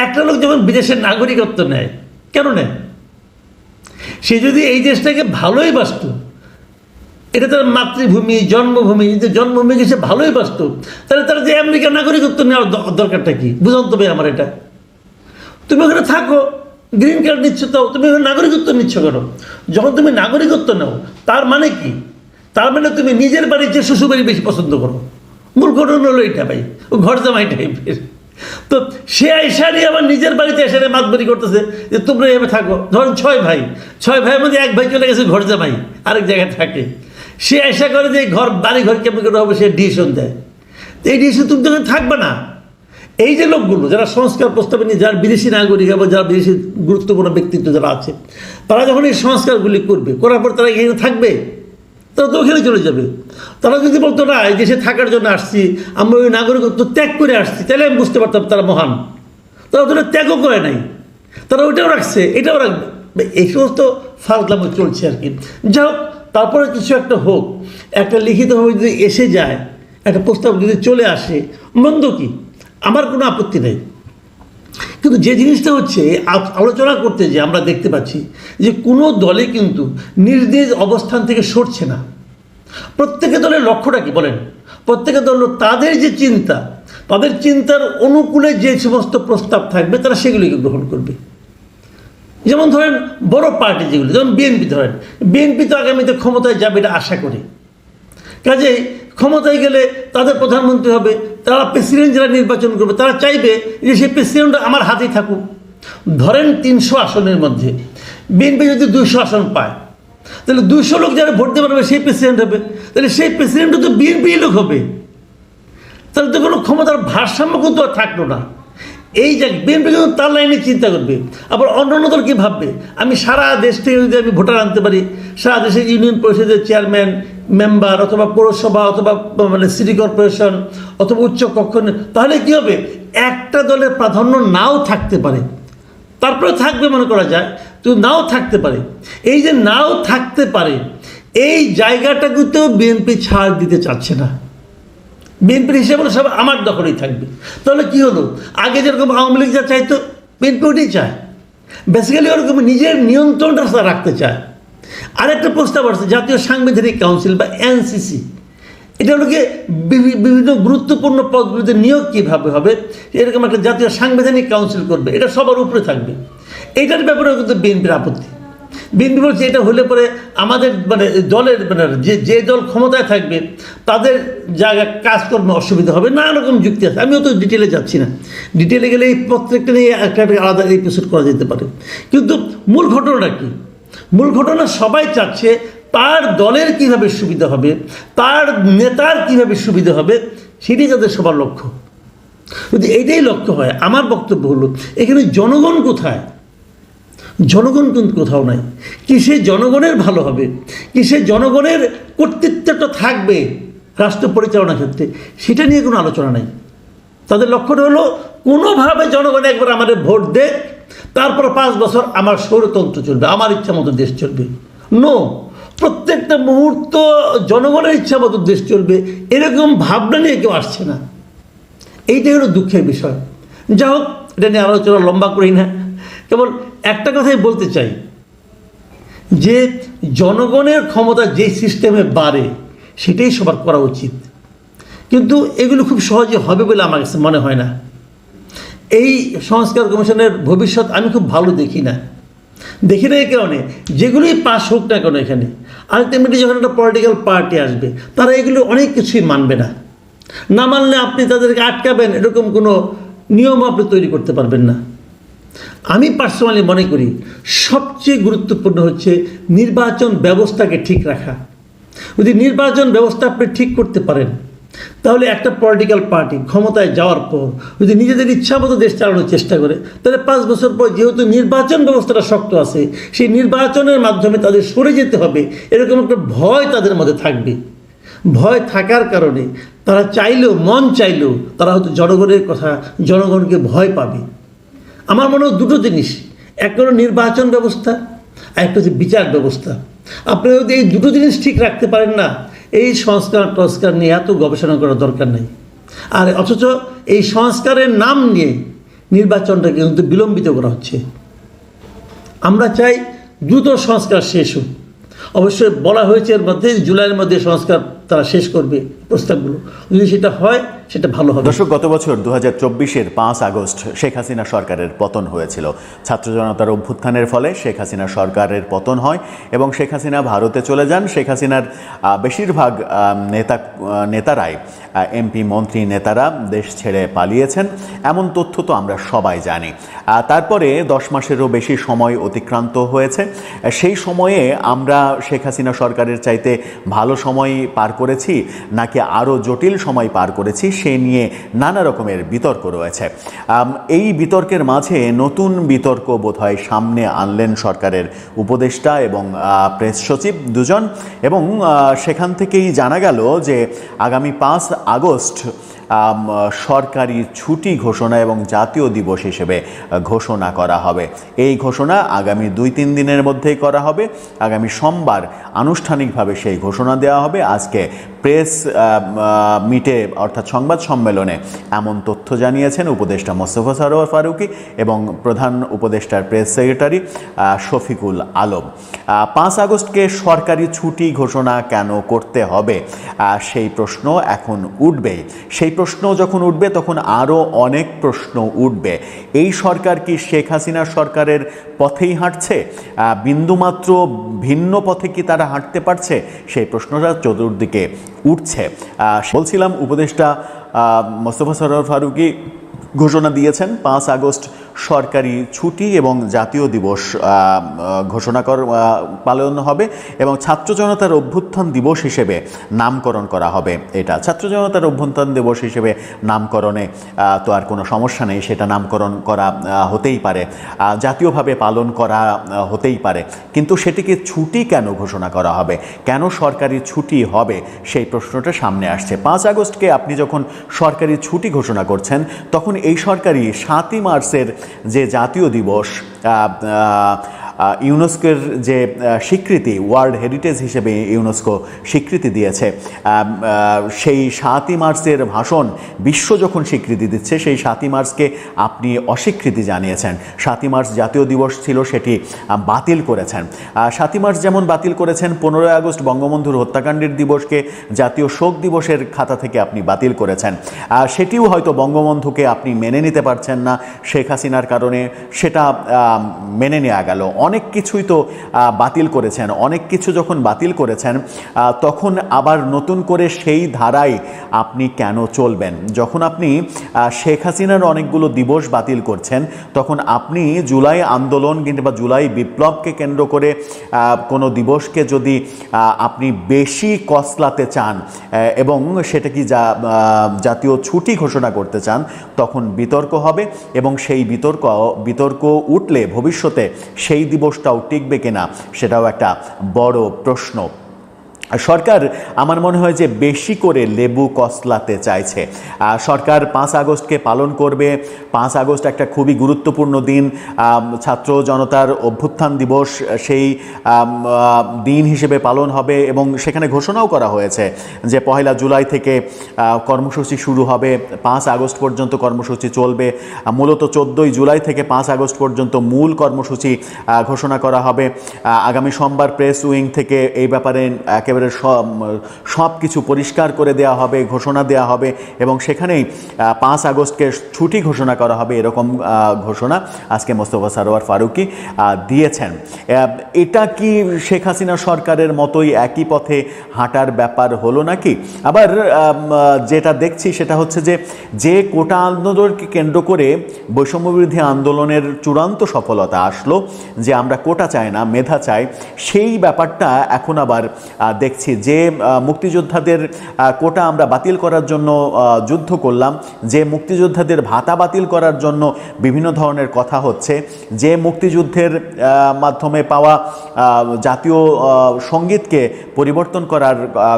একটা লোক যখন বিদেশের নাগরিকত্ব নেয়, কেন নেয়? সে যদি এই দেশটাকে ভালোই বাসত, এটা তার মাতৃভূমি, জন্মভূমি, যদি জন্মভূমিকে সে ভালোই বাসত, তাহলে তার যে আমেরিকার নাগরিকত্ব নেওয়ার দরকারটা কি? বুঝান তবে আমার এটা। তুমি ওখানে থাকো, গ্রিন কার্ড নিচ্ছ, তাও তুমি ওখানে নাগরিকত্ব নিচ্ছ কেন? যখন তুমি নাগরিকত্ব নাও তার মানে কি? তার মানে তুমি নিজের বাড়ির চেয়ে শ্বশুরবাড়ি বেশি পছন্দ করো। মূল ঘটনা হলো এটা ভাই, ও ঘর জামাই টাইপের। তো সে এসারে আবার নিজের বাড়িতে এসারে মাতবরি করতেছে যে তোমরা এভাবে থাকো। ধরেন 6 ভাই, 6 ভাইয়ের মধ্যে 1 ভাই চলে গেছে ঘর জামাই, আরেক জায়গায় থাকে। সে আশা করে যে বাড়ি ঘর কেমন করে হবে, সে ডিসিশন দেয়। তো এই ডিসিশন তুমি তখন থাকবে না। এই যে লোকগুলো যারা সংস্কার প্রস্তাবে নিয়ে, যারা বিদেশি নাগরিক এবং যারা বিদেশি গুরুত্বপূর্ণ ব্যক্তিত্ব যারা আছে, তারা যখন এই সংস্কারগুলি করবে, করার পর তারা এখানে থাকবে, তারা তো ওখানে চলে যাবে। তারা যদি বলতো না এই দেশে থাকার জন্য আসছি, আমরা ওই নাগরিকত্ব ত্যাগ করে আসছি, তাহলে আমি বুঝতে পারতাম তারা মহান। তারা ওটা ত্যাগও করে নাই, তারা ওইটাও রাখছে, এটাও রাখবে। এই সমস্ত ফালতলামো চলছে আর কি। যাই হোক, তারপরে কিছু একটা হোক, একটা লিখিতভাবে যদি এসে যায়, একটা প্রস্তাব যদি চলে আসে, মন্দ কি? আমার কোনো আপত্তি নেই। কিন্তু যে জিনিসটা হচ্ছে আলোচনা করতে যে আমরা দেখতে পাচ্ছি যে কোনো দলে কিন্তু নিজ নিজ অবস্থান থেকে সরছে না। প্রত্যেকে দলের লক্ষ্যটা কি বলেন? প্রত্যেকে দল তাদের যে চিন্তা, তাদের চিন্তার অনুকূলে যে সমস্ত প্রস্তাব থাকবে তারা সেগুলিকে গ্রহণ করবে। যেমন ধরেন বড় পার্টি যেগুলি, যেমন বিএনপি ধরেন, বিএনপি তো আগামীতে ক্ষমতায় যাবে এটা আশা করে। কাজেই ক্ষমতায় গেলে তাদের প্রধানমন্ত্রী হবে, তারা প্রেসিডেন্ট যারা নির্বাচন করবে তারা চাইবে যে সেই প্রেসিডেন্ট আমার হাতেই থাকুক। ধরেন 300 আসনের মধ্যে বিএনপি যদি 200 আসন পায়, তাহলে 200 লোক যারা ভোট দিতে পারবে সেই প্রেসিডেন্ট হবে। তাহলে সেই প্রেসিডেন্টও তো বিএনপি লোক হবে, তাহলে তো কোনো ক্ষমতার ভারসাম্য কিন্তু আর থাকলো না। এই যে বিএনপি কিন্তু তার লাইনে চিন্তা করবে। আবার অন্যান্য দল কী ভাববে? আমি সারা দেশ থেকে যদি আমি ভোটার আনতে পারি, সারা দেশের ইউনিয়ন পরিষদের চেয়ারম্যান, মেম্বার, অথবা পৌরসভা, অথবা মানে সিটি কর্পোরেশন, অথবা উচ্চ কক্ষ, তাহলে কী হবে? একটা দলের প্রাধান্য নাও থাকতে পারে, তারপরে থাকবে মনে করা যায়, তো নাও থাকতে পারে। এই যে নাও থাকতে পারে, এই জায়গাটাকেও বিএনপি ছাড় দিতে চাচ্ছে না। বিএনপির হিসেবে সব আমার দখলেই থাকবে। তাহলে কি হলো? আগে যেরকম আওয়ামী লীগ যা চাইতো, বিএনপি ওটাই চায়। বেসিক্যালি ওরকম নিজের নিয়ন্ত্রণটা রাখতে চায়। আরেকটা প্রস্তাব আসছে জাতীয় সাংবিধানিক কাউন্সিল বা এনসিসি। এটা হলো কি বিভিন্ন গুরুত্বপূর্ণ পদগুলিতে নিয়োগ কীভাবে হবে, এরকম একটা জাতীয় সাংবিধানিক কাউন্সিল করবে, এটা সবার উপরে থাকবে। এইটার ব্যাপারেও কিন্তু বিএনপির আপত্তি। বিএনপি বলছে এটা হলে পরে আমাদের দলের যে দল ক্ষমতায় থাকবে তাদের জায়গা কাজকর্মে অসুবিধা হবে, নানা রকম যুক্তি আছে। আমিও তো ডিটেলে যাচ্ছি না, ডিটেলে গেলে এই প্রত্যেকটা নিয়ে একটা আলাদা এপিসোড করা যেতে পারে। কিন্তু মূল ঘটনাটা কি? মূল ঘটনা সবাই চাচ্ছে তার দলের কিভাবে সুবিধা হবে, তার নেতার কিভাবে সুবিধা হবে, সেটাই তাদের সবার লক্ষ্য। যদি এইটাই লক্ষ্য হয়, আমার বক্তব্য হলো এখানে জনগণ কোথায়? জনগণ কিন্তু কোথাও নাই। কিসে জনগণের ভালো হবে, কিসে জনগণের কর্তৃত্বটা থাকবে রাষ্ট্র পরিচালনার ক্ষেত্রে, সেটা নিয়ে কোনো আলোচনা নাই। তাদের লক্ষ্যটা হলো কোনোভাবে জনগণ একবার আমাদের ভোট দেয়, তারপর 5 বছর আমার স্বৈরতন্ত্র চলবে, আমার ইচ্ছা মতো দেশ চলবে। নো, প্রত্যেকটা মুহূর্ত জনগণের ইচ্ছা মতো দেশ চলবে, এরকম ভাবনা নিয়ে কেউ আসছে না। এইটাই হলো দুঃখের বিষয়। যা হোক, এটা নিয়ে আলোচনা লম্বা করি না, কেবল একটা কথাই বলতে চাই যে জনগণের ক্ষমতা যে সিস্টেমে বাড়ে সেটাই সবার করা উচিত, কিন্তু এগুলো খুব সহজে হবে বলে আমার কাছে মনে হয় না। এই সংস্কার কমিশনের ভবিষ্যৎ আমি খুব ভালো দেখি না। এই কারণে যেগুলোই পাস হোক না কেন, এখানে আলটিমেটলি যখন একটা পলিটিক্যাল পার্টি আসবে তারা এগুলো অনেক কিছুই মানবে না। না মানলে আপনি তাদেরকে আটকাবেন এরকম কোনো নিয়ম আপনি তৈরি করতে পারবেন না। আমি পার্সোনালি মনে করি সবচেয়ে গুরুত্বপূর্ণ হচ্ছে নির্বাচন ব্যবস্থাকে ঠিক রাখা। যদি নির্বাচন ব্যবস্থা আপনি ঠিক করতে পারেন, তাহলে একটা পলিটিক্যাল পার্টি ক্ষমতায় যাওয়ার পর যদি নিজেদের ইচ্ছামতো দেশ চালানোর চেষ্টা করে, তাহলে 5 বছর পর যেহেতু নির্বাচন ব্যবস্থাটা শক্ত আছে, সেই নির্বাচনের মাধ্যমে তাদের সরে যেতে হবে এরকম একটা ভয় তাদের মধ্যে থাকবে। ভয় থাকার কারণে তারা চাইলেও, মন চাইলেও তারা হয়তো জনগণের কথা, জনগণকে ভয় পাবে। আমার মনে হয় দুটো জিনিস, একটা হলো নির্বাচন ব্যবস্থা আর একটা হচ্ছে বিচার ব্যবস্থা। আপনারা যদি এই দুটো জিনিস ঠিক রাখতে পারেন না, এই সংস্কার নিয়ে এত গবেষণা করার দরকার নেই। আর অথচ এই সংস্কারের নাম নিয়ে নির্বাচনটাকে কিন্তু বিলম্বিত করা হচ্ছে। আমরা চাই দ্রুত সংস্কার শেষ হোক। অবশ্যই বলা হয়েছে এর মধ্যে জুলাইয়ের মধ্যে সংস্কার তারা শেষ করবে প্রস্তাবগুলো। যদি সেটা হয় সেটা ভালো হবে। দর্শক, গত বছর 2024-এর 5 আগস্ট শেখ হাসিনা সরকারের পতন হয়েছিল। ছাত্র জনতার অভ্যুত্থানের ফলে শেখ হাসিনা সরকারের পতন হয় এবং শেখ হাসিনা ভারতে চলে যান। শেখ হাসিনার বেশিরভাগ নেতারাই, এমপি মন্ত্রী নেতারা দেশ ছেড়ে পালিয়েছেন, এমন তথ্য তো আমরা সবাই জানি। তারপরে 10 মাসেরও বেশি সময় অতিক্রান্ত হয়েছে। সেই সময়ে আমরা শেখ হাসিনা সরকারের চাইতে ভালো সময় পার করেছি নাকি আরও জটিল সময় পার করেছি, সে নিয়ে নানা রকমের বিতর্ক রয়েছে। এই বিতর্কের মাঝে নতুন বিতর্ক বোধহয় সামনে আনলেন সরকারের উপদেষ্টা এবং প্রেস সচিব দুজন, এবং সেখান থেকেই জানা গেল যে আগামী 5 আগস্ট সরকারি ছুটি ঘোষণা এবং জাতীয় দিবস হিসেবে ঘোষণা করা হবে। এই ঘোষণা আগামী 2-3 দিনের মধ্যেই করা হবে। আগামী সোমবার আনুষ্ঠানিকভাবে সেই ঘোষণা দেওয়া হবে। আজকে প্রেস মিটে অর্থাৎ সংবাদ সম্মেলনে এমন তথ্য জানিয়েছেন উপদেষ্টা মোস্তফা সরোয়ার ফারুকী এবং প্রধান উপদেষ্টার প্রেস সেক্রেটারি শফিকুল আলম। 5 আগস্টকে সরকারি ছুটি ঘোষণা কেন করতে হবে সেই প্রশ্ন এখন উঠবে। সেই প্রশ্ন যখন উঠবে তখন আরও অনেক প্রশ্ন উঠবে। এই সরকার কি শেখ হাসিনা সরকারের পথেই হাঁটছে? বিন্দুমাত্র ভিন্ন পথে কি তারা হাঁটতে পারছে? সেই প্রশ্নটা চতুর্দিকে উঠছে। বলছিলাম, উপদেষ্টা মোস্তফা সরোয়ার ফারুকী ঘোষণা দিয়েছেন 5 আগস্ট সরকারি ছুটি এবং জাতীয় দিবস ঘোষণা পালন হবে এবং ছাত্র জনতার অভ্যুত্থান দিবস হিসেবে নামকরণ করা হবে। এটা ছাত্র জনতার অভ্যুত্থান দিবস হিসেবে নামকরণে তো আর কোনো সমস্যা নেই, সেটা নামকরণ করা হতেই পারে, জাতীয়ভাবে পালন করা হতেই পারে, কিন্তু সেটিকে ছুটি কেন ঘোষণা করা হবে, কেন সরকারি ছুটি হবে, সেই প্রশ্নটা সামনে আসছে। 5 আগস্টকে আপনি যখন সরকারি ছুটি ঘোষণা করছেন তখন এই সরকারি 7ই মার্চের যে জাতীয় দিবস ইউনেস্কোর যে স্বীকৃতি, ওয়ার্ল্ড হেরিটেজ হিসেবে ইউনেস্কো স্বীকৃতি দিয়েছে, সেই 7ই মার্চের ভাষণ বিশ্ব যখন স্বীকৃতি দিচ্ছে, সেই 7ই মার্চকে আপনি অস্বীকৃতি জানিয়েছেন। 7ই মার্চ জাতীয় দিবস ছিল, সেটি বাতিল করেছেন। 7ই মার্চ যেমন বাতিল করেছেন, 15ই আগস্ট বঙ্গবন্ধুর হত্যাকাণ্ডের দিবসকে জাতীয় শোক দিবসের খাতা থেকে আপনি বাতিল করেছেন। সেটিও হয়তো বঙ্গবন্ধুকে আপনি মেনে নিতে পারছেন না শেখ হাসিনার কারণে, সেটা মেনে নেওয়া গেল। অনেক কিছুই তো বাতিল করেছেন। অনেক কিছু যখন বাতিল করেছেন, তখন আবার নতুন করে সেই ধারায় আপনি কেন চলবেন? যখন আপনি শেখ হাসিনার অনেকগুলো দিবস বাতিল করছেন, তখন আপনি জুলাই আন্দোলন কিংবা জুলাই বিপ্লবকে কেন্দ্র করে কোনো দিবসকে যদি আপনি বেশি কসলাতে চান এবং সেটা কি জাতীয় ছুটি ঘোষণা করতে চান, তখন বিতর্ক হবে, এবং সেই বিতর্ক উঠলে ভবিষ্যতে সেই দিবসটাও টিকবে কিনা সেটাও একটা বড় প্রশ্ন। সরকার আমার মনে হয় যে বেশি করে লেবু কসলাতে চাইছে। সরকার 5 আগস্টকে পালন করবে। 5 আগস্ট একটা খুবই গুরুত্বপূর্ণ দিন, ছাত্র জনতার অভ্যুত্থান দিবস, সেই দিন হিসেবে পালন হবে, এবং সেখানে ঘোষণাও করা হয়েছে যে 1 জুলাই থেকে কর্মসূচি শুরু হবে, 5 আগস্ট পর্যন্ত কর্মসূচি চলবে। মূলত 14ই জুলাই থেকে 5 আগস্ট পর্যন্ত মূল কর্মসূচি ঘোষণা করা হবে। আগামী সোমবার প্রেস উইং থেকে এই ব্যাপারে একেবারে সব কিছু পরিষ্কার করে দেওয়া হবে, ঘোষণা দেওয়া হবে, এবং সেখানেই 5 আগস্টকে ছুটি ঘোষণা করা হবে, এরকম ঘোষণা আজকে মোস্তফা সরোয়ার ফারুকী দিয়েছেন। এটা কি শেখ হাসিনা সরকারের মতোই একই পথে হাঁটার ব্যাপার হলো নাকি? আবার যেটা দেখছি সেটা হচ্ছে যে কোটা আন্দোলনকে কেন্দ্র করে বৈষম্যবিরোধী আন্দোলনের চূড়ান্ত সফলতা আসলো, যে আমরা কোটা চাই না, মেধা চাই, সেই ব্যাপারটা এখন আবার দেখছি যে মুক্তিযোদ্ধাদের কোটা আমরা বাতিল করার জন্য যুদ্ধ করলাম, যে মুক্তিযোদ্ধাদের ভাতা বাতিল করার জন্য বিভিন্ন ধরনের কথা হচ্ছে, যে মুক্তিযুদ্ধের মাধ্যমে পাওয়া জাতীয় সঙ্গীতকে পরিবর্তন করার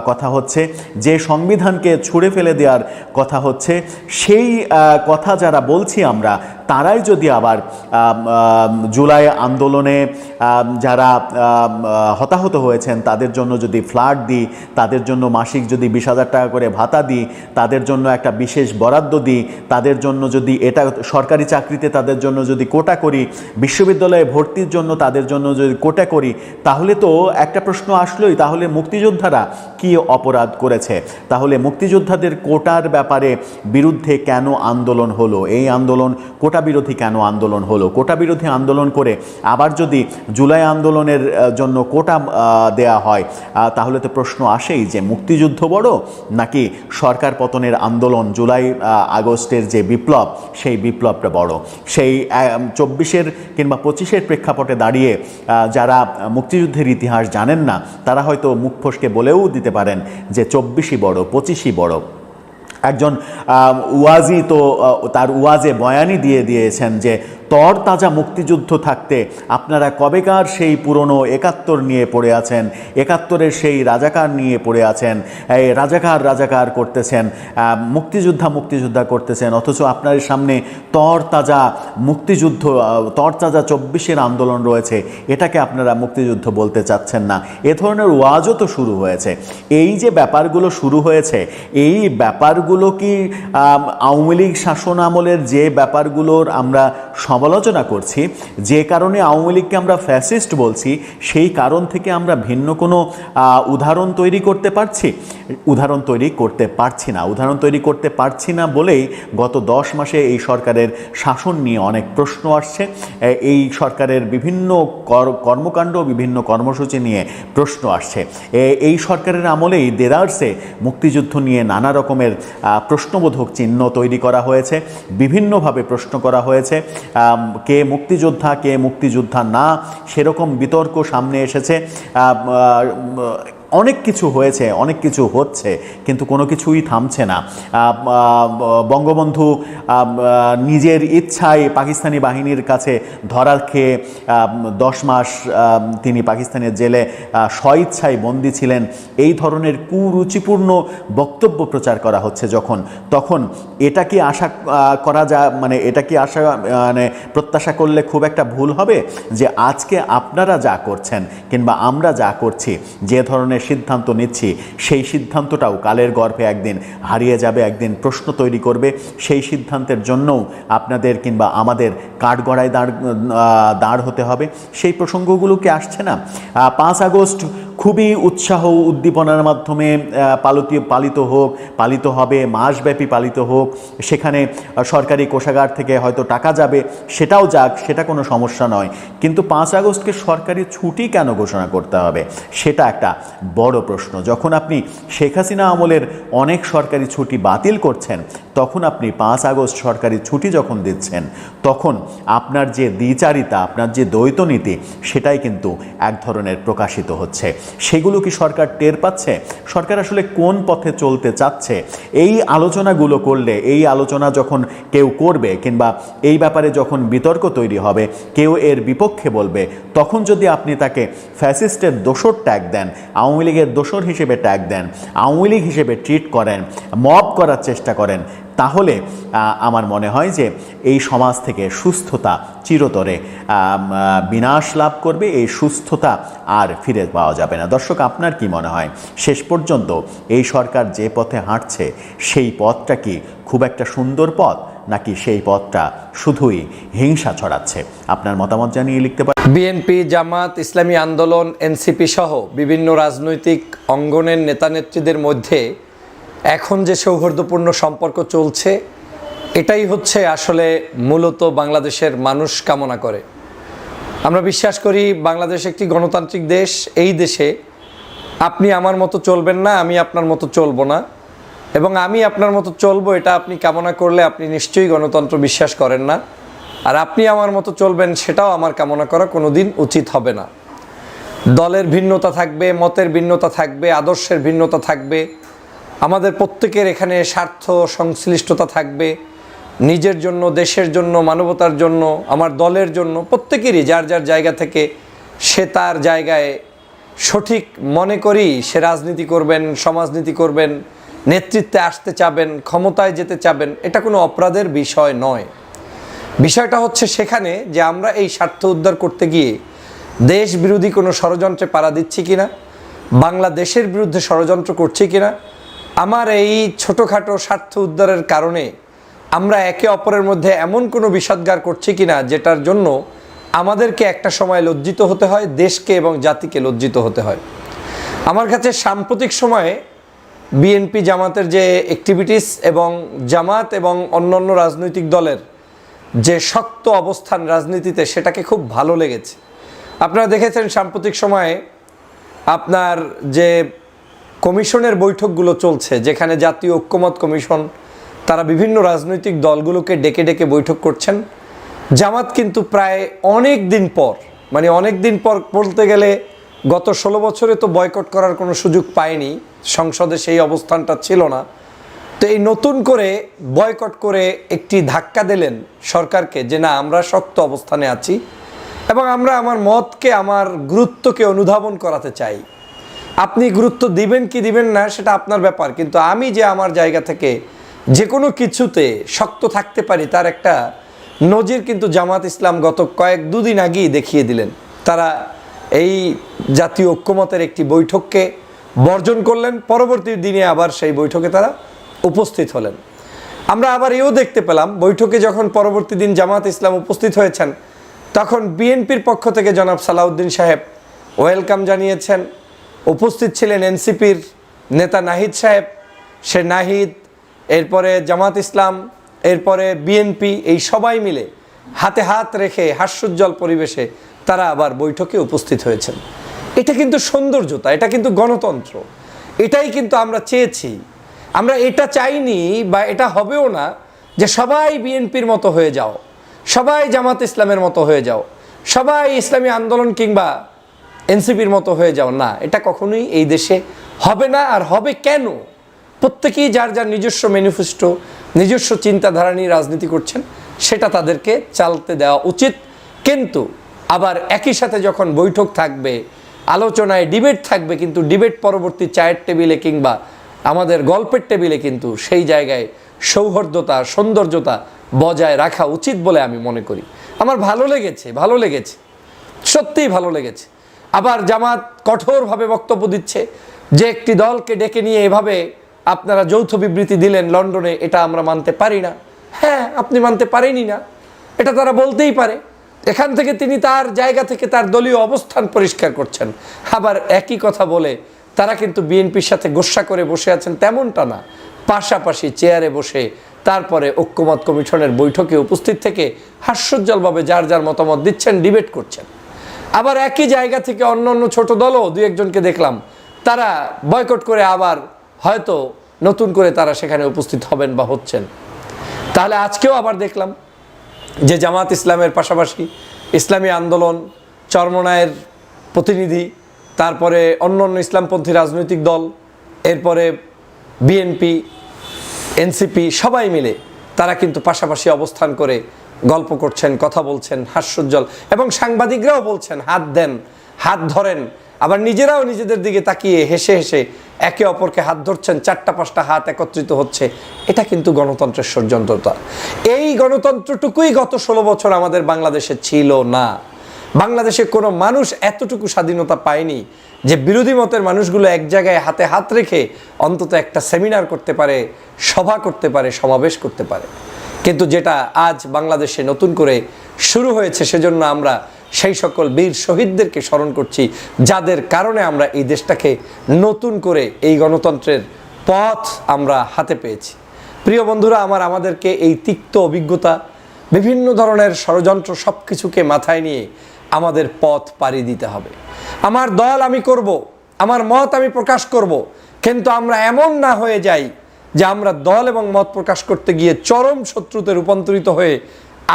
কথা হচ্ছে, যে সংবিধানকে ছুঁড়ে ফেলে দেওয়ার কথা হচ্ছে, সেই কথা যারা বলছি আমরা, তারাই যদি আবার জুলাই আন্দোলনে যারা হতাহত হয়েছেন তাদের জন্য যদি ফ্ল্যাট দিই, তাদের জন্য মাসিক যদি 20,000 টাকা করে ভাতা দিই, তাদের জন্য একটা বিশেষ বরাদ্দ দিই, তাদের জন্য যদি এটা সরকারি চাকরিতে তাদের জন্য যদি কোটা করি, বিশ্ববিদ্যালয়ে ভর্তির জন্য তাদের জন্য যদি কোটা করি, তাহলে তো একটা প্রশ্ন আসলোই, তাহলে মুক্তিযোদ্ধারা কি অপরাধ করেছে? তাহলে মুক্তিযোদ্ধাদের কোটার ব্যাপারে বিরুদ্ধে কেন আন্দোলন হলো? এই আন্দোলন কোটা বিরোধী কেন আন্দোলন হলো? কোটা বিরোধী আন্দোলন করে আবার যদি জুলাই আন্দোলনের জন্য কোটা দেয়া হয়, তাহলে তো প্রশ্ন আসেই যে মুক্তিযুদ্ধ বড় নাকি সরকার পতনের আন্দোলন, জুলাই আগস্টের যে বিপ্লব, সেই বিপ্লবটা বড়? সেই 24-এর কিংবা 25-এর প্রেক্ষাপটে দাঁড়িয়ে যারা মুক্তিযুদ্ধের ইতিহাস জানেন না, তারা হয়তো মুখ ফসকে বলেও দিতে পারেন যে 24ই বড়, 25ই বড়। একজন ওয়াজি তো তার ওয়াজে বয়ানই দিয়ে দিয়েছেন যে তরতাজা মুক্তিযুদ্ধ থাকতে আপনারা কবেকার সেই পুরনো 71 নিয়ে পড়ে আছেন, 71-এর সেই রাজাকার নিয়ে পড়ে আছেন, এই রাজাকার করতেছেন, মুক্তিযোদ্ধা করতেছেন, অথচ আপনার সামনে তরতাজা মুক্তিযুদ্ধ, তরতাজা 24-এর আন্দোলন রয়েছে, এটাকে আপনারা মুক্তিযুদ্ধ বলতে চাচ্ছেন না। এ ধরনের ওয়াজও তো শুরু হয়েছে। এই যে ব্যাপারগুলো শুরু হয়েছে, এই ব্যাপারগুলো কি আওয়ামী লীগ শাসন আমলের যে ব্যাপারগুলোর আমরা সমালোচনা করছি, যে কারণে আওয়ামী লীগকে আমরা ফ্যাসিস্ট বলছি, সেই কারণ থেকে আমরা ভিন্ন কোনো উদাহরণ তৈরি করতে পারছি? উদাহরণ তৈরি করতে পারছি না। উদাহরণ তৈরি করতে পারছি না বলেই গত 10 মাসে এই সরকারের শাসন নিয়ে অনেক প্রশ্ন আসছে। এই সরকারের বিভিন্ন কর্মকাণ্ড, বিভিন্ন কর্মসূচি নিয়ে প্রশ্ন আসছে। এই সরকারের আমলেই দেদারসে মুক্তিযুদ্ধ নিয়ে নানা রকমের প্রশ্নবোধক চিহ্ন তৈরি করা হয়েছে, বিভিন্নভাবে প্রশ্ন করা হয়েছে। কে মুক্তিযোদ্ধা, কে মুক্তিযোদ্ধা না, সেরকম বিতর্ক সামনে এসেছে। অনেক কিছু হয়েছে, অনেক কিছু হচ্ছে, কিন্তু কোনো কিছুই থামছে না। বঙ্গবন্ধু নিজের ইচ্ছায় পাকিস্তানি বাহিনীর কাছে ধরা খেয়ে 10 মাস তিনি পাকিস্তানের জেলে স্বইচ্ছায় বন্দী ছিলেন। এই ধরনের কুরুচিপূর্ণ বক্তব্য প্রচার করা হচ্ছে যখন, তখন এটা কি আশা করা যায়, মানে এটা কি আশা মানে প্রত্যাশা করলে খুব একটা ভুল হবে যে আজকে আপনারা যা করছেন কিংবা আমরা যা করছি, যে ধরনের সিদ্ধান্ত নিচ্ছি, সেই সিদ্ধান্তটাও কালের গর্ভে একদিন হারিয়ে যাবে, একদিন প্রশ্ন তৈরি করবে। সেই সিদ্ধান্তের জন্যও আপনাদের কিংবা আমাদের কাঠগড়ায় দাঁড় হতে হবে। সেই প্রসঙ্গগুলো কি আসছে না? 5 আগস্ট খুবই উৎসাহ উদ্দীপনার মাধ্যমে পালিত হবে, মাসব্যাপী পালিত হোক, সেখানে সরকারি কোষাগার থেকে হয়তো টাকা যাবে, সেটাও যাক, সেটা কোনো সমস্যা নয়। কিন্তু 5 আগস্টকে সরকারি ছুটি কেন ঘোষণা করতে হবে, সেটা একটা বড় প্রশ্ন। যখন আপনি শেখ হাসিনা আমলের অনেক সরকারি ছুটি বাতিল করছেন, তখন আপনি 5 আগস্ট সরকারি ছুটি যখন দিচ্ছেন, তখন আপনার যে দ্বিচারিতা, আপনার যে দ্বৈতনীতি, সেটাই কিন্তু এক ধরনের প্রকাশিত হচ্ছে। সেগুলো কি সরকার টের পাচ্ছে? সরকার আসলে কোন পথে চলতে চাচ্ছে? এই আলোচনাগুলো করলে, এই আলোচনা যখন কেউ করবে কিংবা এই ব্যাপারে যখন বিতর্ক তৈরি হবে, কেউ এর বিপক্ষে বলবে, তখন যদি আপনি তাকে ফ্যাসিস্টের দোসর ট্যাগ দেন, আওয়ামী লীগের দোসর হিসেবে ট্যাগ দেন, আওয়ামী লীগ হিসেবে ট্রিট করেন, মব করার চেষ্টা করেন, তাহলে আমার মনে হয় যে এই সমাজ থেকে সুস্থতা চিরতরে বিনাশ লাভ করবে। এই সুস্থতা আর ফিরে পাওয়া যাবে না। দর্শক, আপনার কি মনে হয় শেষ পর্যন্ত এই সরকার যে পথে হাঁটছে, সেই পথটা কি খুব একটা সুন্দর পথ, নাকি সেই পথটা শুধুই হিংসা ছড়াচ্ছে? আপনার মতামত জানিয়ে লিখতে পারেন। বিএনপি, জামাত, ইসলামী আন্দোলন, এনসিপি সহ বিভিন্ন রাজনৈতিক অঙ্গনের নেতানেত্রীদের মধ্যে এখন যে সৌহার্দ্যপূর্ণ সম্পর্ক চলছে, এটাই হচ্ছে আসলে মূলত বাংলাদেশের মানুষ কামনা করে। আমরা বিশ্বাস করি বাংলাদেশ একটি গণতান্ত্রিক দেশ। এই দেশে আপনি আমার মতো চলবেন না, আমি আপনার মতো চলবো না, এবং আমি আপনার মতো চলবো এটা আপনি কামনা করলে আপনি নিশ্চয়ই গণতন্ত্র বিশ্বাস করেন না। আর আপনি আমার মতো চলবেন সেটাও আমার কামনা করা কোনোদিন উচিত হবে না। দলের ভিন্নতা থাকবে, মতের ভিন্নতা থাকবে, আদর্শের ভিন্নতা থাকবে, আমাদের প্রত্যেকের এখানে স্বার্থ সংশ্লিষ্টতা থাকবে, নিজের জন্য, দেশের জন্য, মানবতার জন্য, আমার দলের জন্য, প্রত্যেকেরই যার যার জায়গা থেকে সে তার জায়গায় সঠিক মনে করি সে রাজনীতি করবেন, সমাজনীতি করবেন, নেতৃত্বে আসতে চাবেন, ক্ষমতায় যেতে চাবেন, এটা কোনো অপরাধের বিষয় নয়। বিষয়টা হচ্ছে সেখানে যে আমরা এই স্বার্থ উদ্ধার করতে গিয়ে দেশ বিরোধী কোনো ষড়যন্ত্রে পাড়া দিচ্ছি কিনা, বাংলাদেশের বিরুদ্ধে ষড়যন্ত্র করছি কিনা, আমার এই ছোটোখাটো স্বার্থ উদ্ধারের কারণে আমরা একে অপরের মধ্যে এমন কোনো বিষাদগার করছি কিনা যেটার জন্য আমাদেরকে একটা সময় লজ্জিত হতে হয়, দেশকে এবং জাতিকে লজ্জিত হতে হয়। আমার কাছে সাম্প্রতিক সময়ে বিএনপি জামাতের যে অ্যাক্টিভিটিস এবং জামাত এবং অন্যান্য রাজনৈতিক দলের যে শক্ত অবস্থান রাজনীতিতে, সেটাকে খুব ভালো লেগেছে। আপনারা দেখেছেন সাম্প্রতিক সময়ে আপনার যে কমিশনের বৈঠকগুলো চলছে, যেখানে জাতীয় ঐক্যমত কমিশন তারা বিভিন্ন রাজনৈতিক দলগুলোকে ডেকে ডেকে বৈঠক করছেন। জামাত কিন্তু প্রায় অনেক দিন পর, মানে অনেক দিন পর বলতে গেলে গত 16 বছরে তো বয়কট করার কোনো সুযোগ পায়নি, সংসদে সেই অবস্থানটা ছিল না। তো এই নতুন করে বয়কট করে একটি ধাক্কা দিলেন সরকারকে যে না, আমরা শক্ত অবস্থানে আছি এবং আমরা আমার মতকে, আমার গুরুত্বকে অনুধাবন করাতে চাই। আপনি গুরুত্ব দিবেন কি দিবেন না সেটা আপনার ব্যাপার, কিন্তু আমি যে আমার জায়গা থেকে যে কোনো কিছুতে শক্ত থাকতে পারি তার একটা নজির কিন্তু জামাত ইসলাম গত দুদিন আগেই দেখিয়ে দিলেন। তারা এই জাতীয় ঐক্যমতের একটি বৈঠককে বর্জন করলেন, পরবর্তী দিনে আবার সেই বৈঠকে তারা উপস্থিত হলেন। আমরা আবার এও দেখতে পেলাম বৈঠকে যখন পরবর্তী দিন জামাত ইসলাম উপস্থিত হয়েছেন, তখন বিএনপির পক্ষ থেকে জনাব সালাউদ্দিন সাহেব ওয়েলকাম জানিয়েছেন। উপস্থিত ছিলেন এনসিপির নেতা নাহিদ সাহেব, সে নাহিদ, এরপরে জামাত ইসলাম, এরপরে বিএনপি, এই সবাই মিলে হাতে হাত রেখে হাস্যোজ্জ্বল পরিবেশে তারা আবার বৈঠকে উপস্থিত হয়েছেন। এটা কিন্তু সৌন্দর্যতা, এটা কিন্তু গণতন্ত্র, এটাই কিন্তু আমরা চেয়েছি। আমরা এটা চাইনি বা এটা হবেও না যে সবাই বিএনপির মতো হয়ে যাও, সবাই জামাত ইসলামের মতো হয়ে যাও, সবাই ইসলামী আন্দোলন কিংবা এনসিপির মতো হয়ে যাও, না, এটা কখনোই এই দেশে হবে না। আর হবে কেন? প্রত্যেকেই যার যার নিজস্ব ম্যানিফেস্টো, নিজস্ব চিন্তাধারা নিয়ে রাজনীতি করছেন, সেটা তাদেরকে চালতে দেওয়া উচিত। কিন্তু আবার একই সাথে যখন বৈঠক থাকবে, আলোচনায় ডিবেট থাকবে, কিন্তু ডিবেট পরবর্তী চায়ের টেবিলে কিংবা আমাদের গল্পের টেবিলে কিন্তু সেই জায়গায় সৌহার্দ্যতা, সৌন্দর্যতা বজায় রাখা উচিত বলে আমি মনে করি। আমার ভালো লেগেছে, সত্যিই ভালো লেগেছে। আবার জামাত কঠোরভাবে বক্তব্য দিচ্ছে যে একটি দলকে ডেকে নিয়ে এভাবে আপনারা যৌথ বিবৃতি দিলেন লন্ডনে, এটা আমরা মানতে পারি না। হ্যাঁ, আপনি মানতে পারেনই না, এটা তারা বলতেই পারে। এখান থেকে তিনি তার জায়গা থেকে তার দলীয় অবস্থান পরিষ্কার করছেন। আবার একই কথা বলে তারা কিন্তু বিএনপির সাথে গোস্বা করে বসে আছেন তেমনটা না, পাশাপাশি চেয়ারে বসে তারপরে ঐক্যমত কমিশনের বৈঠকে উপস্থিত থেকে হাস্যোজ্জ্বলভাবে যার যার মতামত দিচ্ছেন, ডিবেট করছেন। আবার একই জায়গা থেকে অন্য অন্য ছোট দলও দু একজনকে দেখলাম, তারা বয়কট করে আবার হয়তো নতুন করে তারা সেখানে উপস্থিত হবেন বা হচ্ছেন। তাহলে আজকেও আবার দেখলাম যে জামাত ইসলামের পাশাপাশি ইসলামী আন্দোলন, চরমনায়ের প্রতিনিধি, তারপরে অন্য অন্য ইসলামপন্থী রাজনৈতিক দল, এরপরে বিএনপি, এনসিপি, সবাই মিলে তারা কিন্তু পাশাপাশি অবস্থান করে গল্প করছেন, কথা বলছেন, হাস্যোজ্জ্বল। এবং সাংবাদিকরাও বলছেন হাত দেন, হাত ধরেন। আবার নিজেরাও নিজেদের দিকে তাকিয়ে হেসে হেসে একে অপরকে হাত ধরছেন, 4-5টা হাত একত্রিত হচ্ছে। এটা কিন্তু গণতন্ত্রের সৌজন্যতা। এই গণতন্ত্রটুকুই গত 16 বছর আমাদের বাংলাদেশে ছিল না। বাংলাদেশে কোনো মানুষ এতটুকু স্বাধীনতা পায়নি যে বিরোধী মতের মানুষগুলো এক জায়গায় হাতে হাত রেখে অন্তত একটা সেমিনার করতে পারে, সভা করতে পারে, সমাবেশ করতে পারে। কিন্তু যেটা আজ বাংলাদেশে নতুন করে শুরু হয়েছে, সেজন্য আমরা সেই সকল বীর শহীদদেরকে স্মরণ করছি, যাদের কারণে আমরা এই দেশটাকে নতুন করে এই গণতন্ত্রের পথ আমরা হাতে পেয়েছি। প্রিয় বন্ধুরা, আমাদেরকে এই তিক্ত অভিজ্ঞতা, বিভিন্ন ধরনের ষড়যন্ত্র, সব কিছুকে মাথায় নিয়ে আমাদের পথ পাড়ি দিতে হবে। আমার দল আমি করব, আমার মত আমি প্রকাশ করব, কিন্তু আমরা এমন না হয়ে যাই যে আমরা দল এবং মত প্রকাশ করতে গিয়ে চরম শত্রুতে রূপান্তরিত হয়ে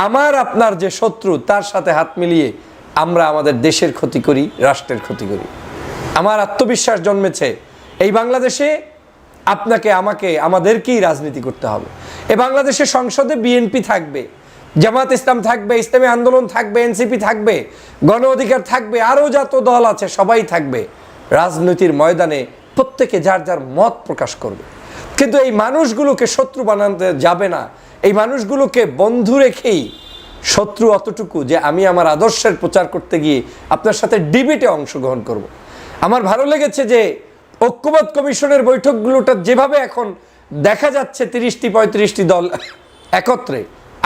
আমার আপনার যে শত্রু তার সাথে হাত মিলিয়ে আমরা আমাদের দেশের ক্ষতি করি, রাষ্ট্রের ক্ষতি করি। আমার আত্মবিশ্বাস জন্মেছে এই বাংলাদেশে আপনাকে, আমাকে, আমাদেরকেই রাজনীতি করতে হবে। এই বাংলাদেশের সংসদে বিএনপি থাকবে, জামাত ইসলাম থাকবে, ইসলামী আন্দোলন থাকবে, এনসিপি থাকবে, গণ অধিকার থাকবে, আরও যত দল আছে সবাই থাকবে। রাজনীতির ময়দানে প্রত্যেকে যার যার মত প্রকাশ করবে, কিন্তু এই মানুষগুলোকে শত্রু বানাতে যাবে না। এই মানুষগুলোকে বন্ধু রেখেই শত্রু অতটুকু যে আমি আমার আদর্শের প্রচার করতে গিয়ে আপনার সাথে ডিবেটে অংশগ্রহণ করব। আমার ভালো লেগেছে যে ঐক্যমত কমিশনের বৈঠকগুলোটা যেভাবে এখন দেখা যাচ্ছে 30-35টি দল একত্রে,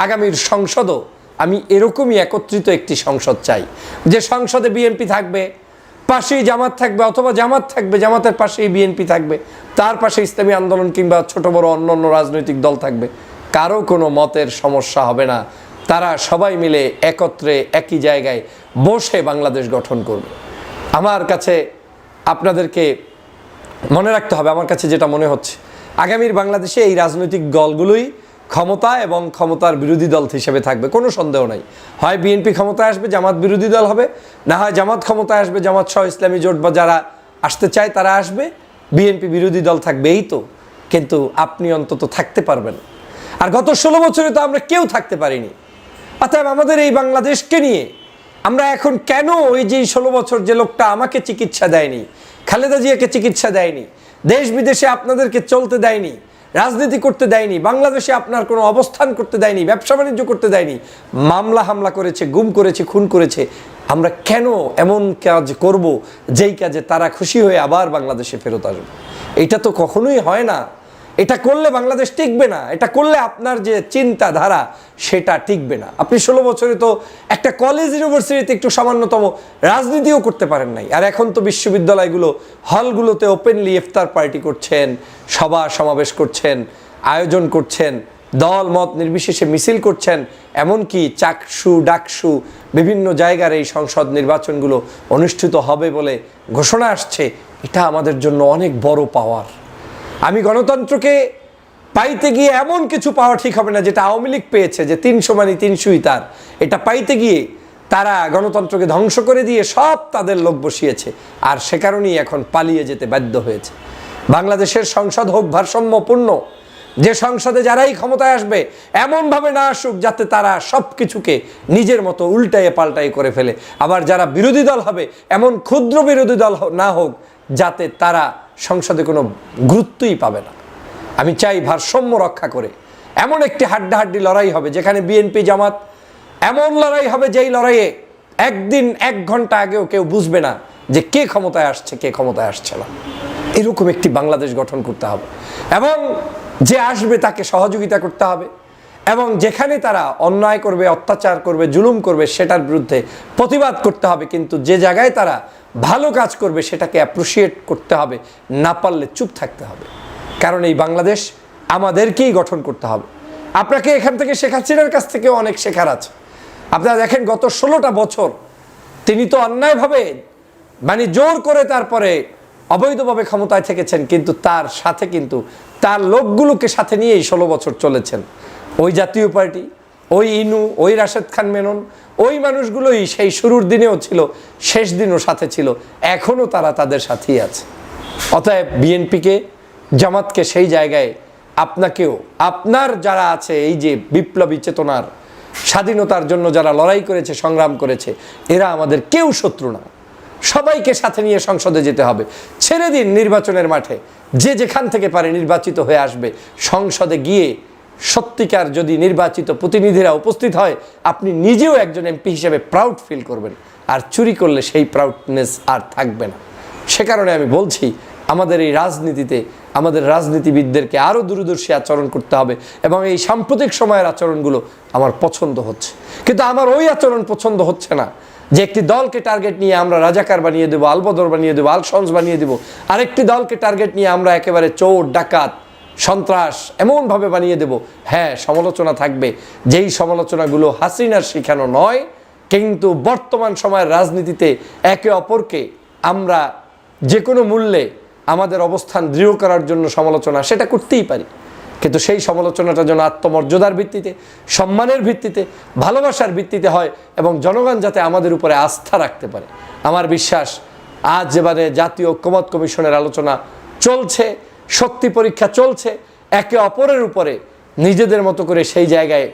আগামীর সংসদও আমি এরকমই একত্রিত একটি সংসদ চাই, যে সংসদে বিএনপি থাকবে, পাশেই জামাত থাকবে, অথবা জামাত থাকবে, জামাতের পাশেই বিএনপি থাকবে, তার পাশে ইসলামী আন্দোলন কিংবা ছোট বড় অন্য অন্য রাজনৈতিক দল থাকবে। কারো কোনো মতের সমস্যা হবে না, তারা সবাই মিলে একত্রে একই জায়গায় বসে বাংলাদেশ গঠন করবে। আমার কাছে আপনাদেরকে মনে রাখতে হবে, আমার কাছে যেটা মনে হচ্ছে, আগামীর বাংলাদেশে এই রাজনৈতিক দলগুলোই ক্ষমতা এবং ক্ষমতার বিরোধী দল হিসেবে থাকবে, কোনো সন্দেহ নাই। হয় বিএনপি ক্ষমতায় আসবে, জামাত বিরোধী দল হবে, না হয় জামাত ক্ষমতায় আসবে, জামাত সহ ইসলামী জোট বা যারা আসতে চায় তারা আসবে, বিএনপি বিরোধী দল থাকবে, এই তো। কিন্তু আপনি অন্তত থাকতে পারবেন। আর গত 16 বছরে তো আমরা কেউ থাকতে পারিনি। অতএব আমাদের এই বাংলাদেশকে নিয়ে আমরা এখন কেন, ওই যে 16 বছর যে লোকটা আমাকে চিকিৎসা দেয়নি, খালেদা জিয়াকে চিকিৎসা দেয়নি, দেশ বিদেশে আপনাদেরকে চলতে দেয়নি, রাজনীতি করতে দেয়নি, বাংলাদেশে আপনার কোনো অবস্থান করতে দেয়নি, ব্যবসা বাণিজ্য করতে দেয়নি, মামলা হামলা করেছে, গুম করেছে, খুন করেছে, আমরা কেন এমন কাজ করব যেই কাজে তারা খুশি হয়ে আবার বাংলাদেশে ফেরত আসবে? এটা তো কখনোই হয় না। এটা করলে বাংলাদেশ টিকবে না, এটা করলে আপনার যে চিন্তাধারা সেটা টিকবে না। আপনি 16 বছরে তো একটা কলেজ ইউনিভার্সিটিতে একটু সামান্যতম রাজনীতিও করতে পারেন নাই। আর এখন তো বিশ্ববিদ্যালয়গুলো, হলগুলোতে ওপেনলি ইফতার পার্টি করছেন, সভা সমাবেশ করছেন, আয়োজন করছেন, দল মত নির্বিশেষে মিছিল করছেন, এমনকি চাকসু ডাকসু বিভিন্ন জায়গার এই সংসদ নির্বাচনগুলো অনুষ্ঠিত হবে বলে ঘোষণা আসছে। এটা আমাদের জন্য অনেক বড় পাওয়ার। আমি গণতন্ত্রকে পাইতে গিয়ে এমন কিছু পাওয়া ঠিক হবে না যেটা আওয়ামী লীগ পেয়েছে, যে 300 মানে 300ই তার। এটা পাইতে গিয়ে তারা গণতন্ত্রকে ধ্বংস করে দিয়ে সব তাদের লোক বসিয়েছে, আর সে কারণেই এখন পালিয়ে যেতে বাধ্য হয়েছে। বাংলাদেশের সংসদ হোক ভারসাম্যপূর্ণ, যে সংসদে যারাই ক্ষমতায় আসবে এমনভাবে না আসুক যাতে তারা সব কিছুকে নিজের মতো উল্টায়ে পাল্টাই করে ফেলে। আবার যারা বিরোধী দল হবে এমন ক্ষুদ্র বিরোধী দল না হোক যাতে তারা সংসদে কোনো গুরুত্বই পাবে না। আমি চাই ভারসাম্য রক্ষা করে এমন একটি হাড্ডাহাড্ডি লড়াই হবে যেখানে বিএনপি জামাত এমন লড়াই হবে যেই লড়াইয়ে একদিন 1 ঘন্টা আগেও কেউ বুঝবে না যে কে ক্ষমতায় আসছে কে ক্ষমতায় আসছে না। এরকম একটি বাংলাদেশ গঠন করতে হবে এবং যে আসবে তাকে সহযোগিতা করতে হবে এবং যেখানে তারা অন্যায় করবে, অত্যাচার করবে, জুলুম করবে সেটার বিরুদ্ধে প্রতিবাদ করতে হবে, কিন্তু যে জায়গায় তারা ভালো কাজ করবে সেটাকে অ্যাপ্রিসিয়েট করতে হবে, না পারলে চুপ থাকতে হবে। কারণ এই বাংলাদেশ আমাদেরকেই গঠন করতে হবে। আপনাকে এখান থেকে শেখ হাসিনার কাছ থেকেও অনেক শেখার আছে। আপনারা দেখেন গত 16টা বছর তিনি তো অন্যায়ভাবে জোর করে তারপরে অবৈধভাবে ক্ষমতায় থেকেছেন, কিন্তু তার সাথে কিন্তু তার লোকগুলোকে সাথে নিয়েই 16 বছর চলেছেন। ওই জাতীয় পার্টি, ওই ইনু, ওই রাশেদ খান মেনন, ওই মানুষগুলোই সেই শুরুর দিনেও ছিল, শেষ দিনও সাথে ছিল, এখনও তারা তাদের সাথেই আছে। অতএব বিএনপিকে, জামাতকে সেই জায়গায় আপনাকেও, আপনার যারা আছে এই যে বিপ্লবী চেতনার স্বাধীনতার জন্য যারা লড়াই করেছে, সংগ্রাম করেছে, এরা আমাদের কেউ শত্রু না। সবাইকে সাথে নিয়ে সংসদে যেতে হবে। ছেড়ে দিন নির্বাচনের মাঠে, যে যেখান থেকে পারে নির্বাচিত হয়ে আসবে। সংসদে গিয়ে সত্যিকার যদি নির্বাচিত প্রতিনিধিরা উপস্থিত হয়, আপনি নিজেও একজন এমপি হিসেবে প্রাউড ফিল করবেন, আর চুরি করলে সেই প্রাউডনেস আর থাকবে না। সে কারণে আমি বলছি, আমাদের এই রাজনীতিতে আমাদের রাজনীতিবিদদেরকে আরও দূরদর্শী আচরণ করতে হবে এবং এই সাম্প্রতিক সময়ের আচরণগুলো আমার পছন্দ হচ্ছে, কিন্তু আমার ওই আচরণ পছন্দ হচ্ছে না যে একটি দলকে টার্গেট নিয়ে আমরা রাজাকার বানিয়ে দেবো, আলবদর বানিয়ে দেবো, আলশন্স বানিয়ে দেবো, আরেকটি দলকে টার্গেট নিয়ে আমরা একেবারে চোর, ডাকাত, সন্ত্রাস এমনভাবে বানিয়ে দেব। হ্যাঁ, সমালোচনা থাকবে, যেই সমালোচনাগুলো হাসিনার শিখানো নয়, কিন্তু বর্তমান সময়ের রাজনীতিতে একে অপরকে আমরা যে কোনো মূল্যে আমাদের অবস্থান দৃঢ় করার জন্য সমালোচনা সেটা করতেই পারি, কিন্তু সেই সমালোচনাটা যেন আত্মমর্যাদার ভিত্তিতে, সম্মানের ভিত্তিতে, ভালোবাসার ভিত্তিতে হয় এবং জনগণ যাতে আমাদের উপরে আস্থা রাখতে পারে। আমার বিশ্বাস আজ যেবারে জাতীয় ঐক্যমত্য কমিশনের আলোচনা চলছে, শক্তি পরীক্ষা চলছে, একে অপরের উপরে নিজেদের মতো করে সেই জায়গায়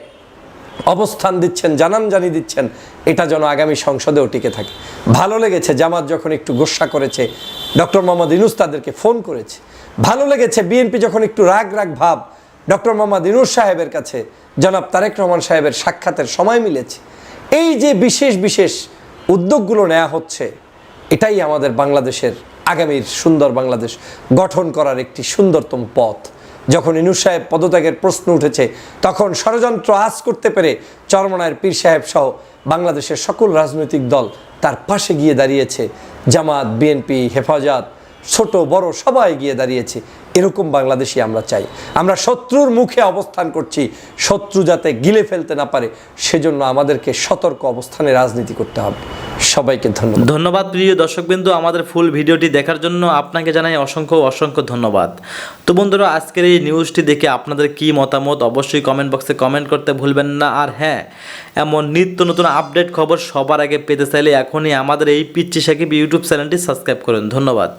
অবস্থান দিচ্ছেন, জানানজানি দিচ্ছেন, এটা যেন আগামী সংসদেও টিকে থাকে। ভালো লেগেছে জামাত যখন একটু গোস্বা করেছে, ডক্টর মোহাম্মদ ইউনূস তাদেরকে ফোন করেছে। ভালো লেগেছে বিএনপি যখন একটু রাগ ভাব ডক্টর মোহাম্মদ ইউনূস সাহেবের কাছে জনাব তারেক রহমান সাহেবের সাক্ষাতের সময় মিলেছে। এই যে বিশেষ বিশেষ উদ্যোগগুলো নেওয়া হচ্ছে, এটাই আমাদের বাংলাদেশের আগামীর সুন্দর বাংলাদেশ গঠন করার একটি সুন্দরতম পথ। যখন ইউনূস সাহেব পদত্যাগের প্রশ্ন উঠেছে, তখন ষড়যন্ত্র আঁচ করতে পেরে চরমনায়ের পীর সাহেব সহ বাংলাদেশের সকল রাজনৈতিক দল তার পাশে গিয়ে দাঁড়িয়েছে। জামাত, বিএনপি, হেফাজত, ছোট বড় সবাই গিয়ে দাঁড়িয়েছে। এরকম বাংলাদেশই আমরা চাই। আমরা শত্রুর মুখে অবস্থান করছি, শত্রু যাতে গিলে ফেলতে না পারে সেজন্য আমাদেরকে সতর্ক অবস্থানে রাজনীতি করতে হবে। সবাইকে ধন্যবাদ। ধন্যবাদ প্রিয় দর্শকবৃন্দ, আমাদের ফুল ভিডিওটি দেখার জন্য আপনাকে জানাই অসংখ্য অসংখ্য ধন্যবাদ। তো বন্ধুরা, আজকের এই নিউজটি দেখে আপনাদের কি মতামত অবশ্যই কমেন্ট বক্সে কমেন্ট করতে ভুলবেন না। আর হ্যাঁ, এমন নিত্য নতুন আপডেট খবর সবার আগে পেতে চাইলে এখনই আমাদের এই পিচ্চি সাকিব ইউটিউব চ্যানেলটি সাবস্ক্রাইব করুন। ধন্যবাদ।